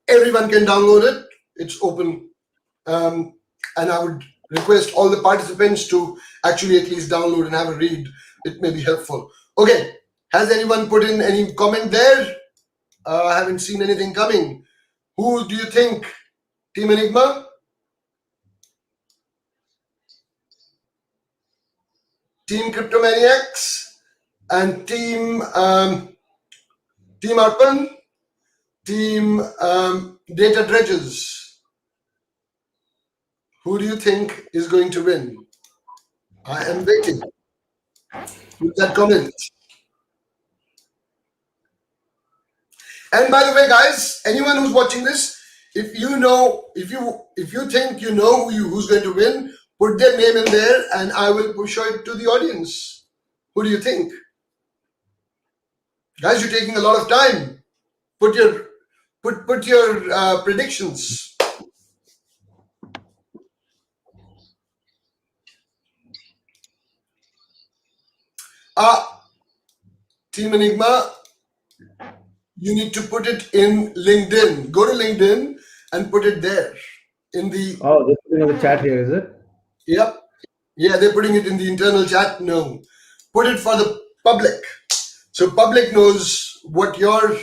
everyone can download it. It's open. And I would request all the participants to actually at least download and have a read. It may be helpful. Okay. Has anyone put in any comment there? I haven't seen anything coming. Who do you think? Team Enigma? Team Cryptomaniacs? And team Arpan, team Data Dredges. Who do you think is going to win? I am waiting with that comment. And by the way, guys, anyone who's watching this, if you think you know who's going to win, put their name in there, and I will show it to the audience. Who do you think? Guys, you're taking a lot of time. Put your predictions. Team Enigma, you need to put it in LinkedIn. Go to LinkedIn and put it there in the. Oh, they're putting on the chat here, is it? Yep. Yeah, they're putting it in the internal chat. No, put it for the public, so public knows what your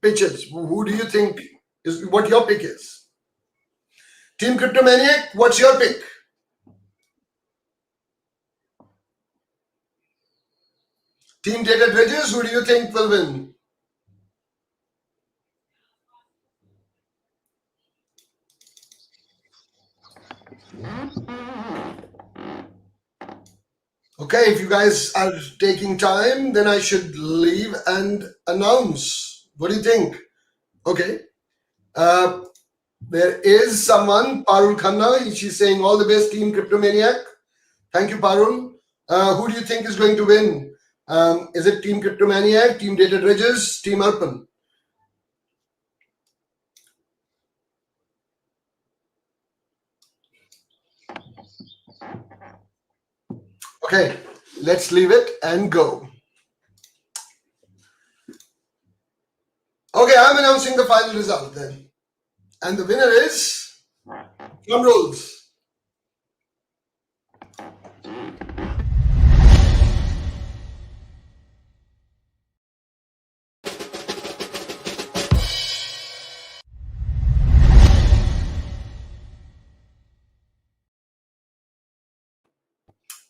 pitch is. Who do you think is what your pick is? Team Cryptomaniac, what's your pick? Team Data Dredges, who do you think will win? Okay, if you guys are taking time, then I should leave and announce. What do you think? Okay. There is someone, Parul Khanna. She's saying all the best, Team Cryptomaniac. Thank you, Parul. Who do you think is going to win? Is it Team Cryptomaniac, Team Data Dredges, Team Arpan? Okay, let's leave it and go. Okay, I'm announcing the final result then. And the winner is drum rolls.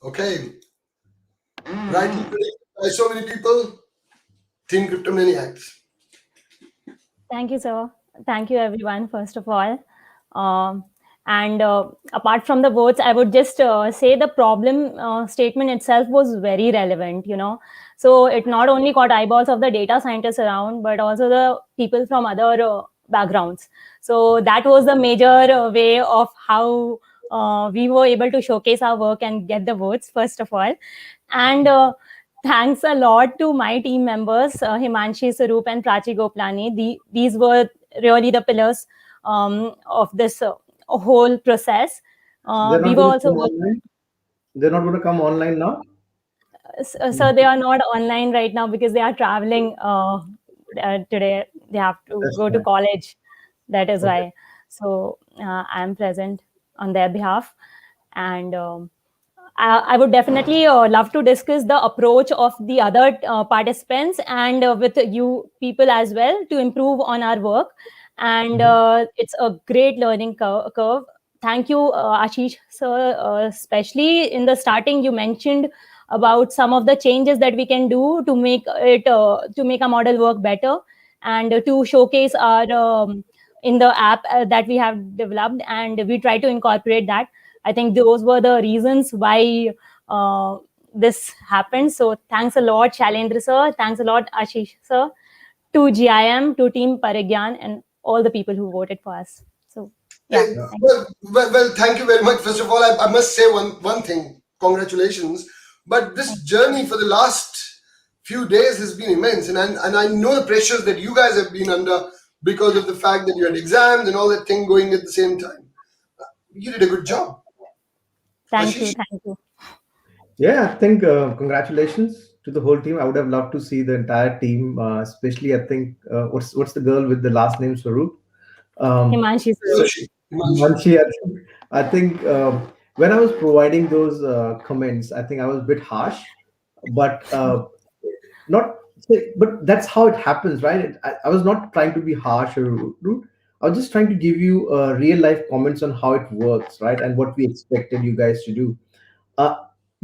Okay. Rightly predicted by so many people, Team Cryptomaniacs. Thank you, sir. Thank you, everyone, first of all. And apart from the votes, I would just say the problem statement itself was very relevant, So it not only got eyeballs of the data scientists around, but also the people from other backgrounds. So that was the major way of how we were able to showcase our work and get the votes, first of all. And thanks a lot to my team members, Himanshi Sarup and Prachi Goplani. These were really the pillars of this whole process. We were also working. They're not going to come online now? So they are not online right now because they are traveling today. They have to go to college. That is why. So I'm present on their behalf. And I would definitely love to discuss the approach of the other participants and with you people as well to improve on our work. And it's a great learning curve. Thank you, Ashish sir. Especially in the starting, you mentioned about some of the changes that we can do to make it to make a model work better and to showcase our in the app that we have developed, and we try to incorporate that. I think those were the reasons why this happened. So thanks a lot, Shailendra sir. Thanks a lot, Ashish sir, to GIM, to Team Parigyan, and all the people who voted for us. So yeah. Well, thank you very much. First of all, I must say one thing. Congratulations. But this journey for the last few days has been immense, and I know the pressures that you guys have been under because of the fact that you had exams and all that thing going at the same time. You did a good job. Thank you. Yeah, I think congratulations to the whole team. I would have loved to see the entire team, especially I think what's the girl with the last name Swaroop? Himanshi. Himanshi. I think when I was providing those comments, I think I was a bit harsh, but not. But that's how it happens, right? I was not trying to be harsh or rude. I was just trying to give you real life comments on how it works, right, and what we expected you guys to do.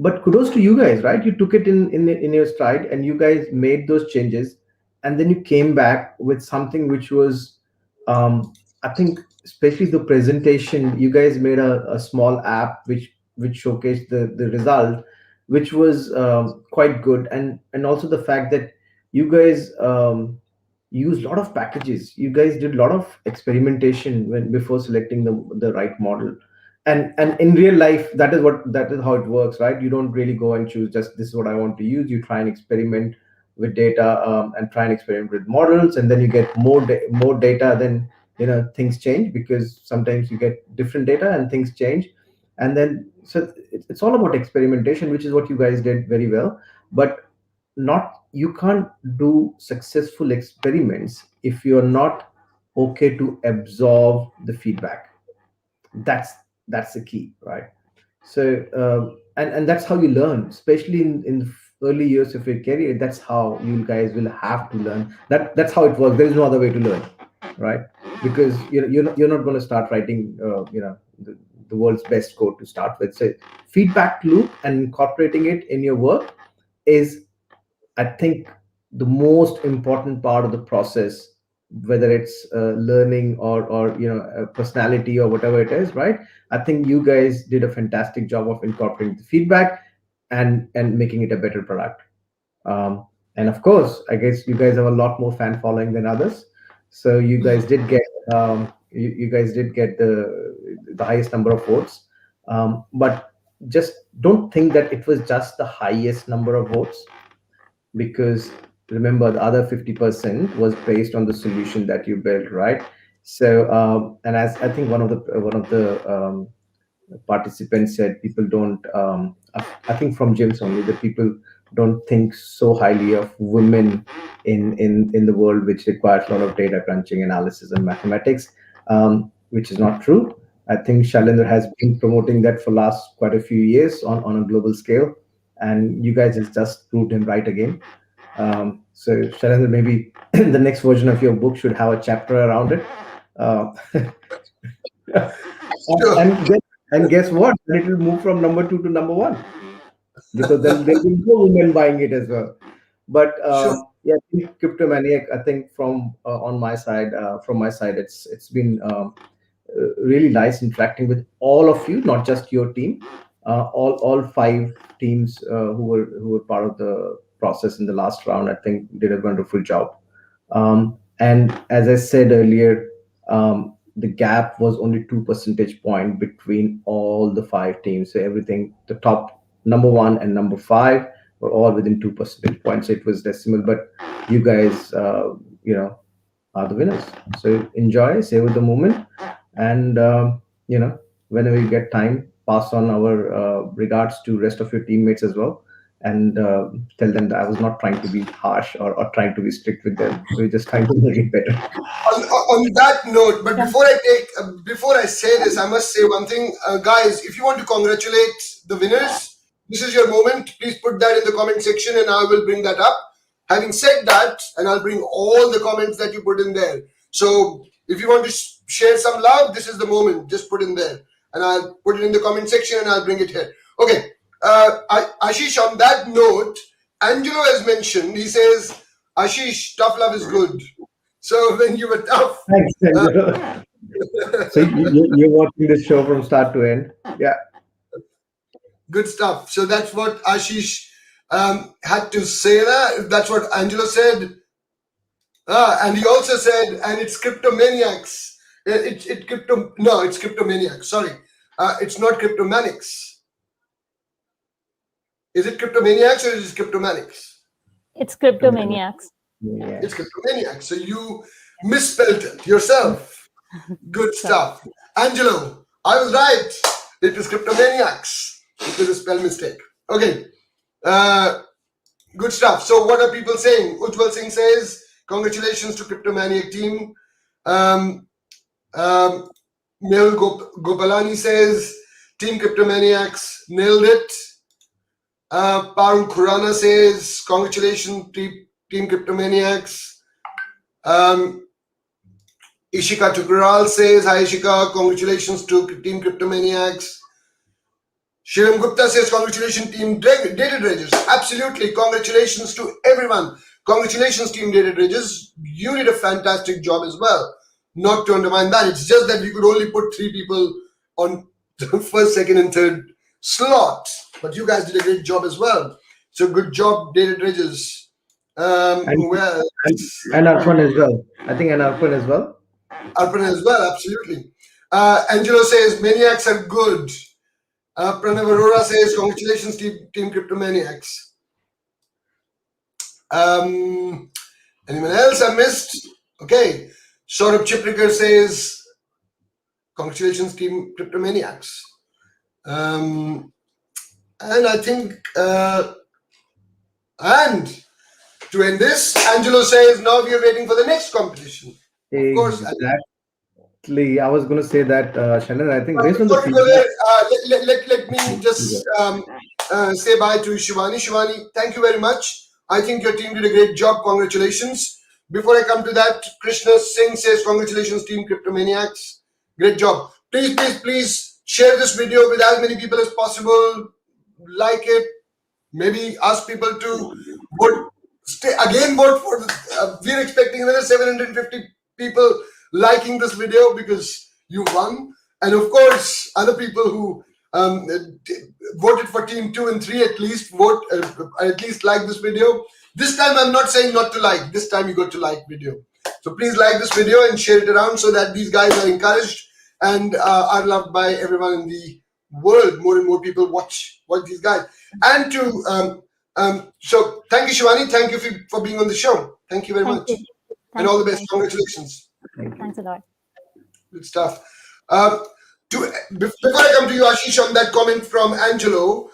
but kudos to you guys, right? You took it in your stride, and you guys made those changes, and then you came back with something which was, I think, especially the presentation. You guys made a small app which showcased the result, which was quite good, and also the fact that you guys used a lot of packages. You guys did a lot of experimentation when before selecting the right model, and in real life, that is how it works, right? You don't really go and choose just this is what I want to use. You try and experiment with data, and try and experiment with models, and then you get more data. Then things change, because sometimes you get different data and things change. And then so it's all about experimentation, which is what you guys did very well. But not you can't do successful experiments if you're not okay to absorb the feedback. That's the key, right? So and that's how you learn, especially in the early years of your career. That's how you guys will have to learn. That's how it works. There is no other way to learn, right? Because you're not going to start writing the world's best code to start with. So feedback loop and incorporating it in your work is, I think, the most important part of the process, whether it's learning or personality or whatever it is, right? I think you guys did a fantastic job of incorporating the feedback and making it a better product. And of course, I guess you guys have a lot more fan following than others, so you guys did get you guys did get the highest number of votes. But just don't think that it was just the highest number of votes, because remember the other 50% was based on the solution that you built, right? So and as I think one of the participants said, people don't I think from gyms only, the people don't think so highly of women in the world, which requires a lot of data crunching, analysis, and mathematics, which is not true. I think Shailendra has been promoting that for last quite a few years on a global scale, and you guys has just proved him right again. So Shailendra, maybe the next version of your book should have a chapter around it. Uh, Sure. and guess what? It will move from number 2 to number 1, because then there will be more women buying it as well. But Sure. yeah, Cryptomaniac, I think from my side, it's been really nice interacting with all of you, not just your team. All 5 teams who were part of the process in the last round, I think, did a wonderful job. And as I said earlier, the gap was only 2 percentage point between all the 5 teams. So everything, the top number 1 and number 5 were all within 2 percentage points. So it was decimal, but you guys, are the winners. So enjoy, savor the moment, and whenever you get time, pass on our regards to rest of your teammates as well, and tell them that I was not trying to be harsh or trying to be strict with them. We are just trying to make it better. On that note, but before I say this, I must say one thing, guys. If you want to congratulate the winners, this is your moment. Please put that in the comment section, and I will bring that up. Having said that, and I'll bring all the comments that you put in there. So if you want to share some love, this is the moment. Just put in there, and I'll put it in the comment section, and I'll bring it here. Okay, Ashish. On that note, Angelo has mentioned. He says, "Ashish, tough love is good." So when you were tough, Thanks, Angelo. So you're watching this show from start to end. Yeah. good stuff. So that's what Ashish had to say there. That's what Angelo said. And he also said, and it's cryptomaniacs. It's cryptomaniacs. Sorry. It's not cryptomanics. Is it cryptomaniacs or is it cryptomanics? It's cryptomaniacs. Yeah. It's cryptomaniacs. So you misspelled it yourself. Good stuff. Angelo, I was right. It was cryptomaniacs. It was a spell mistake. Okay. Good stuff. So what are people saying? Ujjwal Singh says, congratulations to Cryptomaniac team. Mehul Gopalani says, Team Cryptomaniacs nailed it. Parul Khurana says, congratulations, Team Cryptomaniacs. Ishika Tukural says, hi Ishika, congratulations to Team Cryptomaniacs. Shivam Gupta says, congratulations, team Data Dredgers. Absolutely. Congratulations to everyone. Congratulations, team Data Dredgers. You did a fantastic job as well. Not to undermine that. It's just that we could only put 3 people on the first, second, and third slot. But you guys did a great job as well. So good job, Data Dredgers. And Arpan as well. I think and Arpan as well. Arpan as well, absolutely. Angelo says, Maniacs are good. Pranav Arora says, congratulations, team Cryptomaniacs. Anyone else I missed? Okay. Saurabh Chiprikar says, congratulations, team Cryptomaniacs. And I think, and to end this, Angelo says, now we are waiting for the next competition. Of course. Exactly. I was going to say that, Shannon. I think based on the Before we go feedback, there, let me just say bye to Shivani. Shivani, thank you very much. I think your team did a great job. Congratulations. Before I come to that, Krishna Singh says, congratulations, team Cryptomaniacs. Great job. Please share this video with as many people as possible. Like it. Maybe ask people to vote. Vote for. We're expecting another 750 people liking this video because you won. And of course, other people who voted for team 2 and 3 at least like this video. This time I'm not saying not to like. This time you got to like video. So please like this video and share it around so that these guys are encouraged and are loved by everyone in the world. More and more people watch these guys. And to so thank you, Shivani. Thank you for being on the show. Thank you very much. And all the best. Congratulations. Thanks a lot. Good stuff. Before I come to you, Ashish, on that comment from Angelo,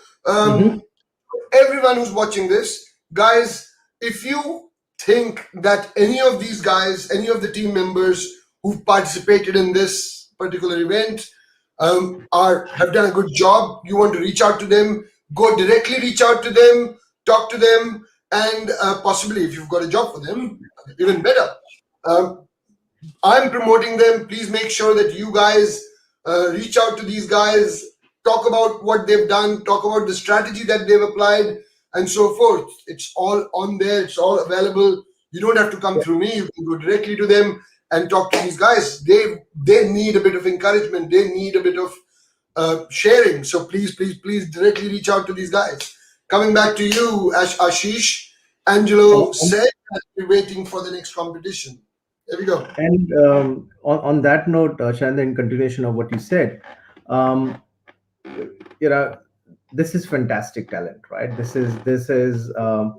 everyone who's watching this, guys, if you think that any of these guys, any of the team members who've participated in this particular event have done a good job, you want to reach out to them, go directly reach out to them, talk to them, and possibly if you've got a job for them, even better. I'm promoting them. Please make sure that you guys reach out to these guys, talk about what they've done, talk about the strategy that they've applied, and so forth. It's all on there. It's all available. You don't have to come through me. You can go directly to them and talk to these guys. They need a bit of encouragement. They need a bit of sharing. So please directly reach out to these guys. Coming back to you, Ashish, Angelo said that we're waiting for the next competition. There we go. And on that note, Shanda, in continuation of what you said, this is fantastic talent, right? This is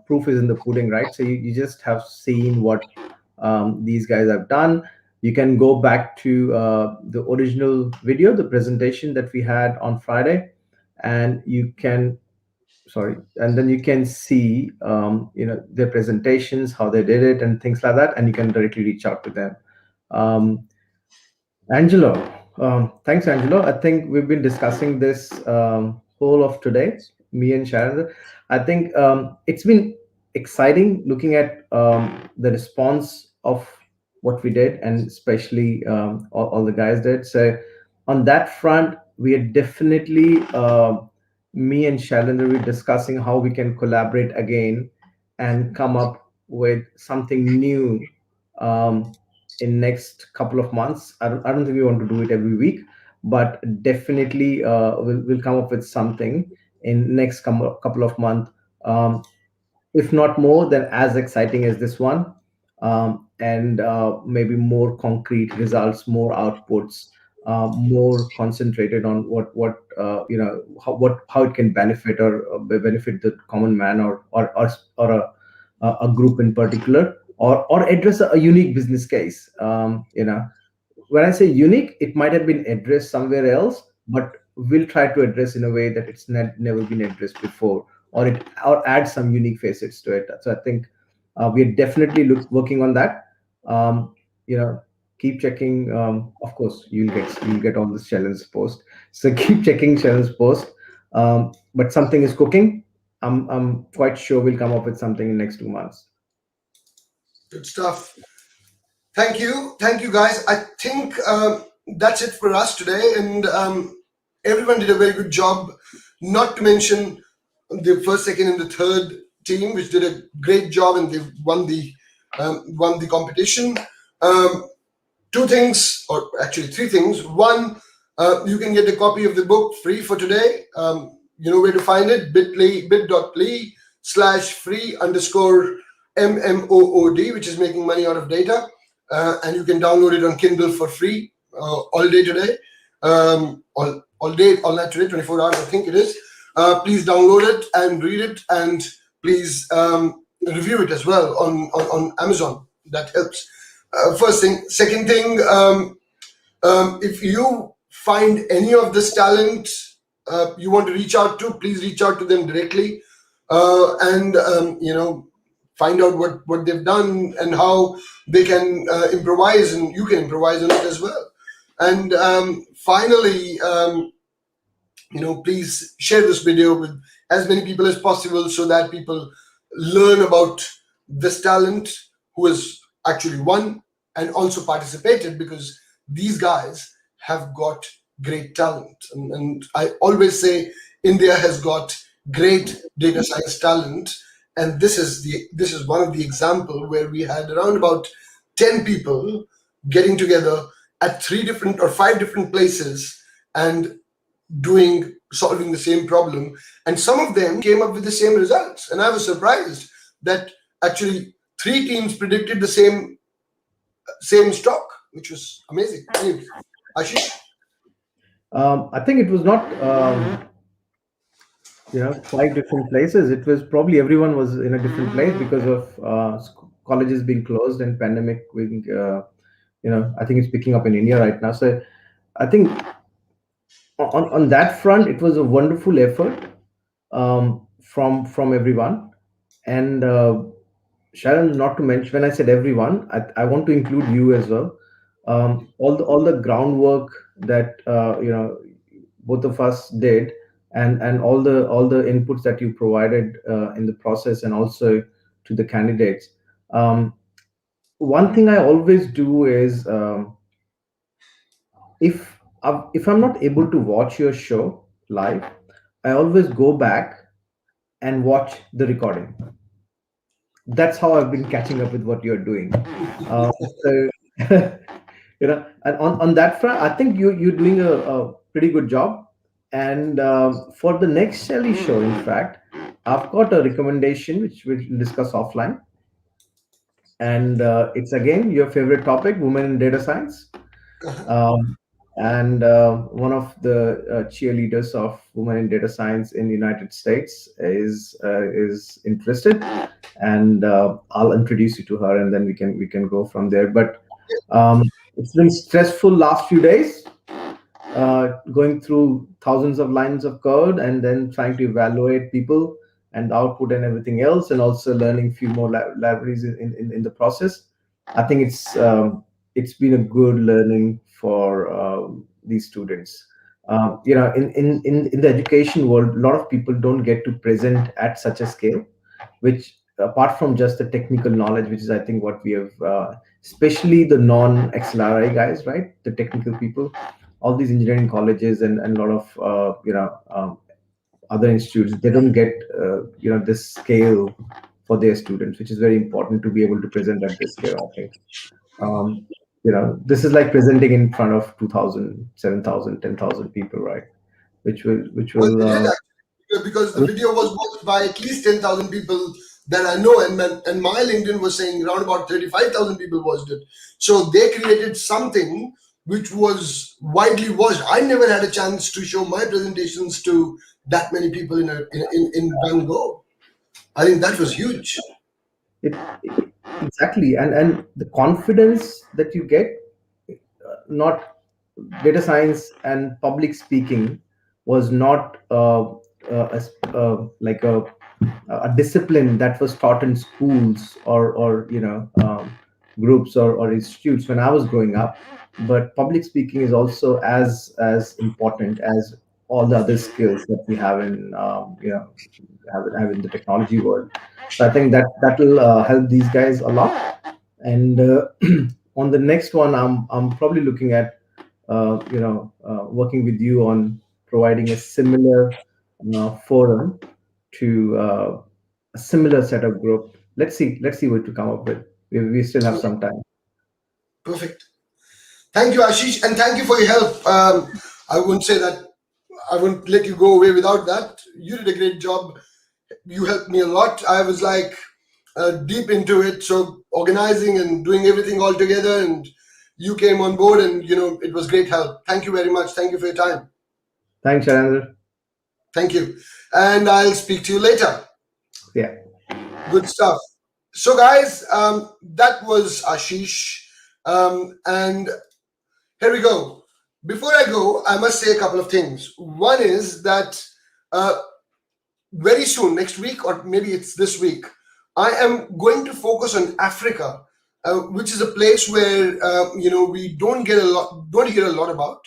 proof is in the pudding, right? So you just have seen what these guys have done. You can go back to the original video, the presentation that we had on Friday, and then you can see their presentations, how they did it, and things like that, and you can directly reach out to them. Angelo, thanks, Angelo. I think we've been discussing this whole of today, me and Sharon. I think it's been exciting looking at the response of what we did, and especially all the guys did. So on that front, we are definitely me and Shailendra were discussing how we can collaborate again and come up with something new in next couple of months. I don't think we want to do it every week, but definitely we'll come up with something in next couple of months. If not more, then as exciting as this one, and maybe more concrete results, more outputs, more concentrated on how it can benefit or benefit the common man or a group in particular, or address a unique business case. When I say unique, it might have been addressed somewhere else, but we'll try to address in a way that it's never been addressed before, or add some unique facets to it. So I think we are definitely working on that. Keep checking. Of course, you'll get all this challenge post. So keep checking challenge post. But something is cooking. I'm quite sure we'll come up with something in next 2 months. Good stuff. Thank you, guys. I think that's it for us today, and everyone did a very good job Not to mention the first, second, and the third team, which did a great job and they won the competition. Two things, or actually three things. One, you can get a copy of the book free for today. You know where to find it: bit.ly/free underscore MMOOD, which is making money out of data. And you can download it on Kindle for free all day today. All day, all night today, 24 hours, I think it is. Please download it and read it, and please review it as well on Amazon. That helps. First thing. Second thing, if you find any of this talent you want to reach out to, please reach out to them directly, and find out what they've done and how they can improvise, and you can improvise on it as well. And finally, please share this video with as many people as possible so that people learn about this talent who has actually won and also participated, because these guys have got great talent. And I always say India has got great data science talent, and this is one of the example where we had around about 10 people getting together at 3 different or 5 different places and solving the same problem, and some of them came up with the same results. And I was surprised that actually 3 teams predicted the same stock, which was amazing. Anyway, Ashish? I think it was not 5 different places. It was probably everyone was in a different place because of colleges being closed and pandemic being I think it's picking up in India right now. So I think on that front, it was a wonderful effort from everyone. And Sharon, not to mention, when I said everyone, I want to include you as well. All the groundwork that both of us did, and all the inputs that you provided in the process, and also to the candidates. One thing I always do is, if I'm not able to watch your show live, I always go back and watch the recording. That's how I've been catching up with what you're doing. So and on that front, I think you're doing a pretty good job. And for the next Shelly show, in fact, I've got a recommendation which we'll discuss offline. And it's again your favorite topic, women in data science. And one of the cheerleaders of women in data science in the United States is interested, and I'll introduce you to her, and then we can go from there. But it's been stressful last few days, going through thousands of lines of code and then trying to evaluate people and output and everything else, and also learning a few more libraries in the process. I think it's been a good learning for these students. In the education world, a lot of people don't get to present at such a scale, which, apart from just the technical knowledge, which is I think what we have, especially the non-XLRI guys, right? The technical people, all these engineering colleges and a lot of other institutes, they don't get this scale for their students, which is very important to be able to present at this scale. I think this is like presenting in front of 2,000, 7,000, 10,000 people, right? Which will Well, they did actually, because the video was watched by at least 10,000 people that I know, and my LinkedIn was saying around about 35,000 people watched it. So they created something which was widely watched. I never had a chance to show my presentations to that many people in one go. I think that was huge. Exactly, and the confidence that you get, not data science and public speaking was not like a discipline that was taught in schools or groups or institutes when I was growing up. But public speaking is also as important as all the other skills that we have in have in the technology world. So I think that will help these guys a lot. And on the next one, I'm probably looking at working with you on providing a similar forum to a similar set of group. Let's see what to come up with. We still have some time. Perfect. Thank you, Ashish, and thank you for your help. I wouldn't say that I wouldn't let you go away without that. You did a great job. You helped me a lot. I was like deep into it, so organizing and doing everything all together, and you came on board, and it was great help. Thank you very much. Thank you for your time. Thanks, Sharendra. Thank you, and I'll speak to you later. Yeah. Good stuff. So, guys, that was Ashish, and here we go. Before I go, I must say a couple of things. One is that very soon, next week, or maybe it's this week, I am going to focus on Africa, which is a place where we don't hear a lot about.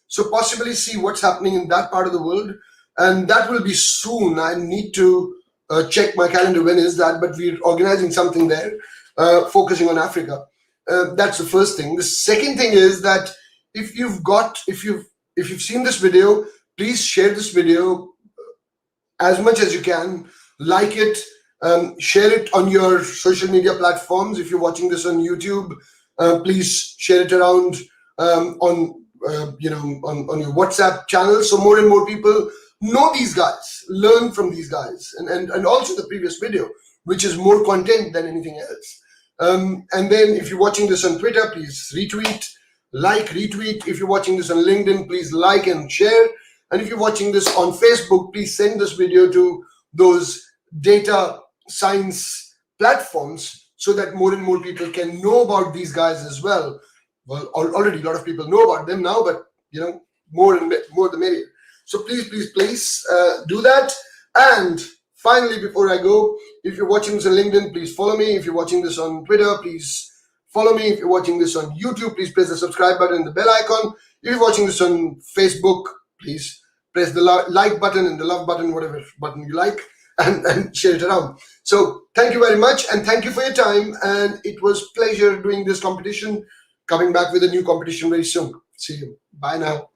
So possibly see what's happening in that part of the world, and that will be soon. I need to check my calendar when is that, but we're organizing something there, focusing on Africa. That's the first thing. The second thing is that if you've seen this video, please share this video as much as you can. Like it, share it on your social media platforms. If you're watching this on YouTube, please share it around on your WhatsApp channel, so more and more people know these guys, learn from these guys, and also the previous video, which is more content than anything else. And then if you're watching this on Twitter, please retweet. If you're watching this on LinkedIn, please like and share. And if you're watching this on Facebook, please send this video to those data science platforms so that more and more people can know about these guys as well. Well, already a lot of people know about them now, but more the merrier. So please do that. And finally, before I go, if you're watching this on LinkedIn, please follow me. If you're watching this on Twitter, please follow me. If you're watching this on YouTube, please press the subscribe button and the bell icon. If you're watching this on Facebook, please press the like button and the love button, whatever button you like, and share it around. So thank you very much, and thank you for your time. And it was pleasure doing this competition. Coming back with a new competition very soon. See you. Bye now.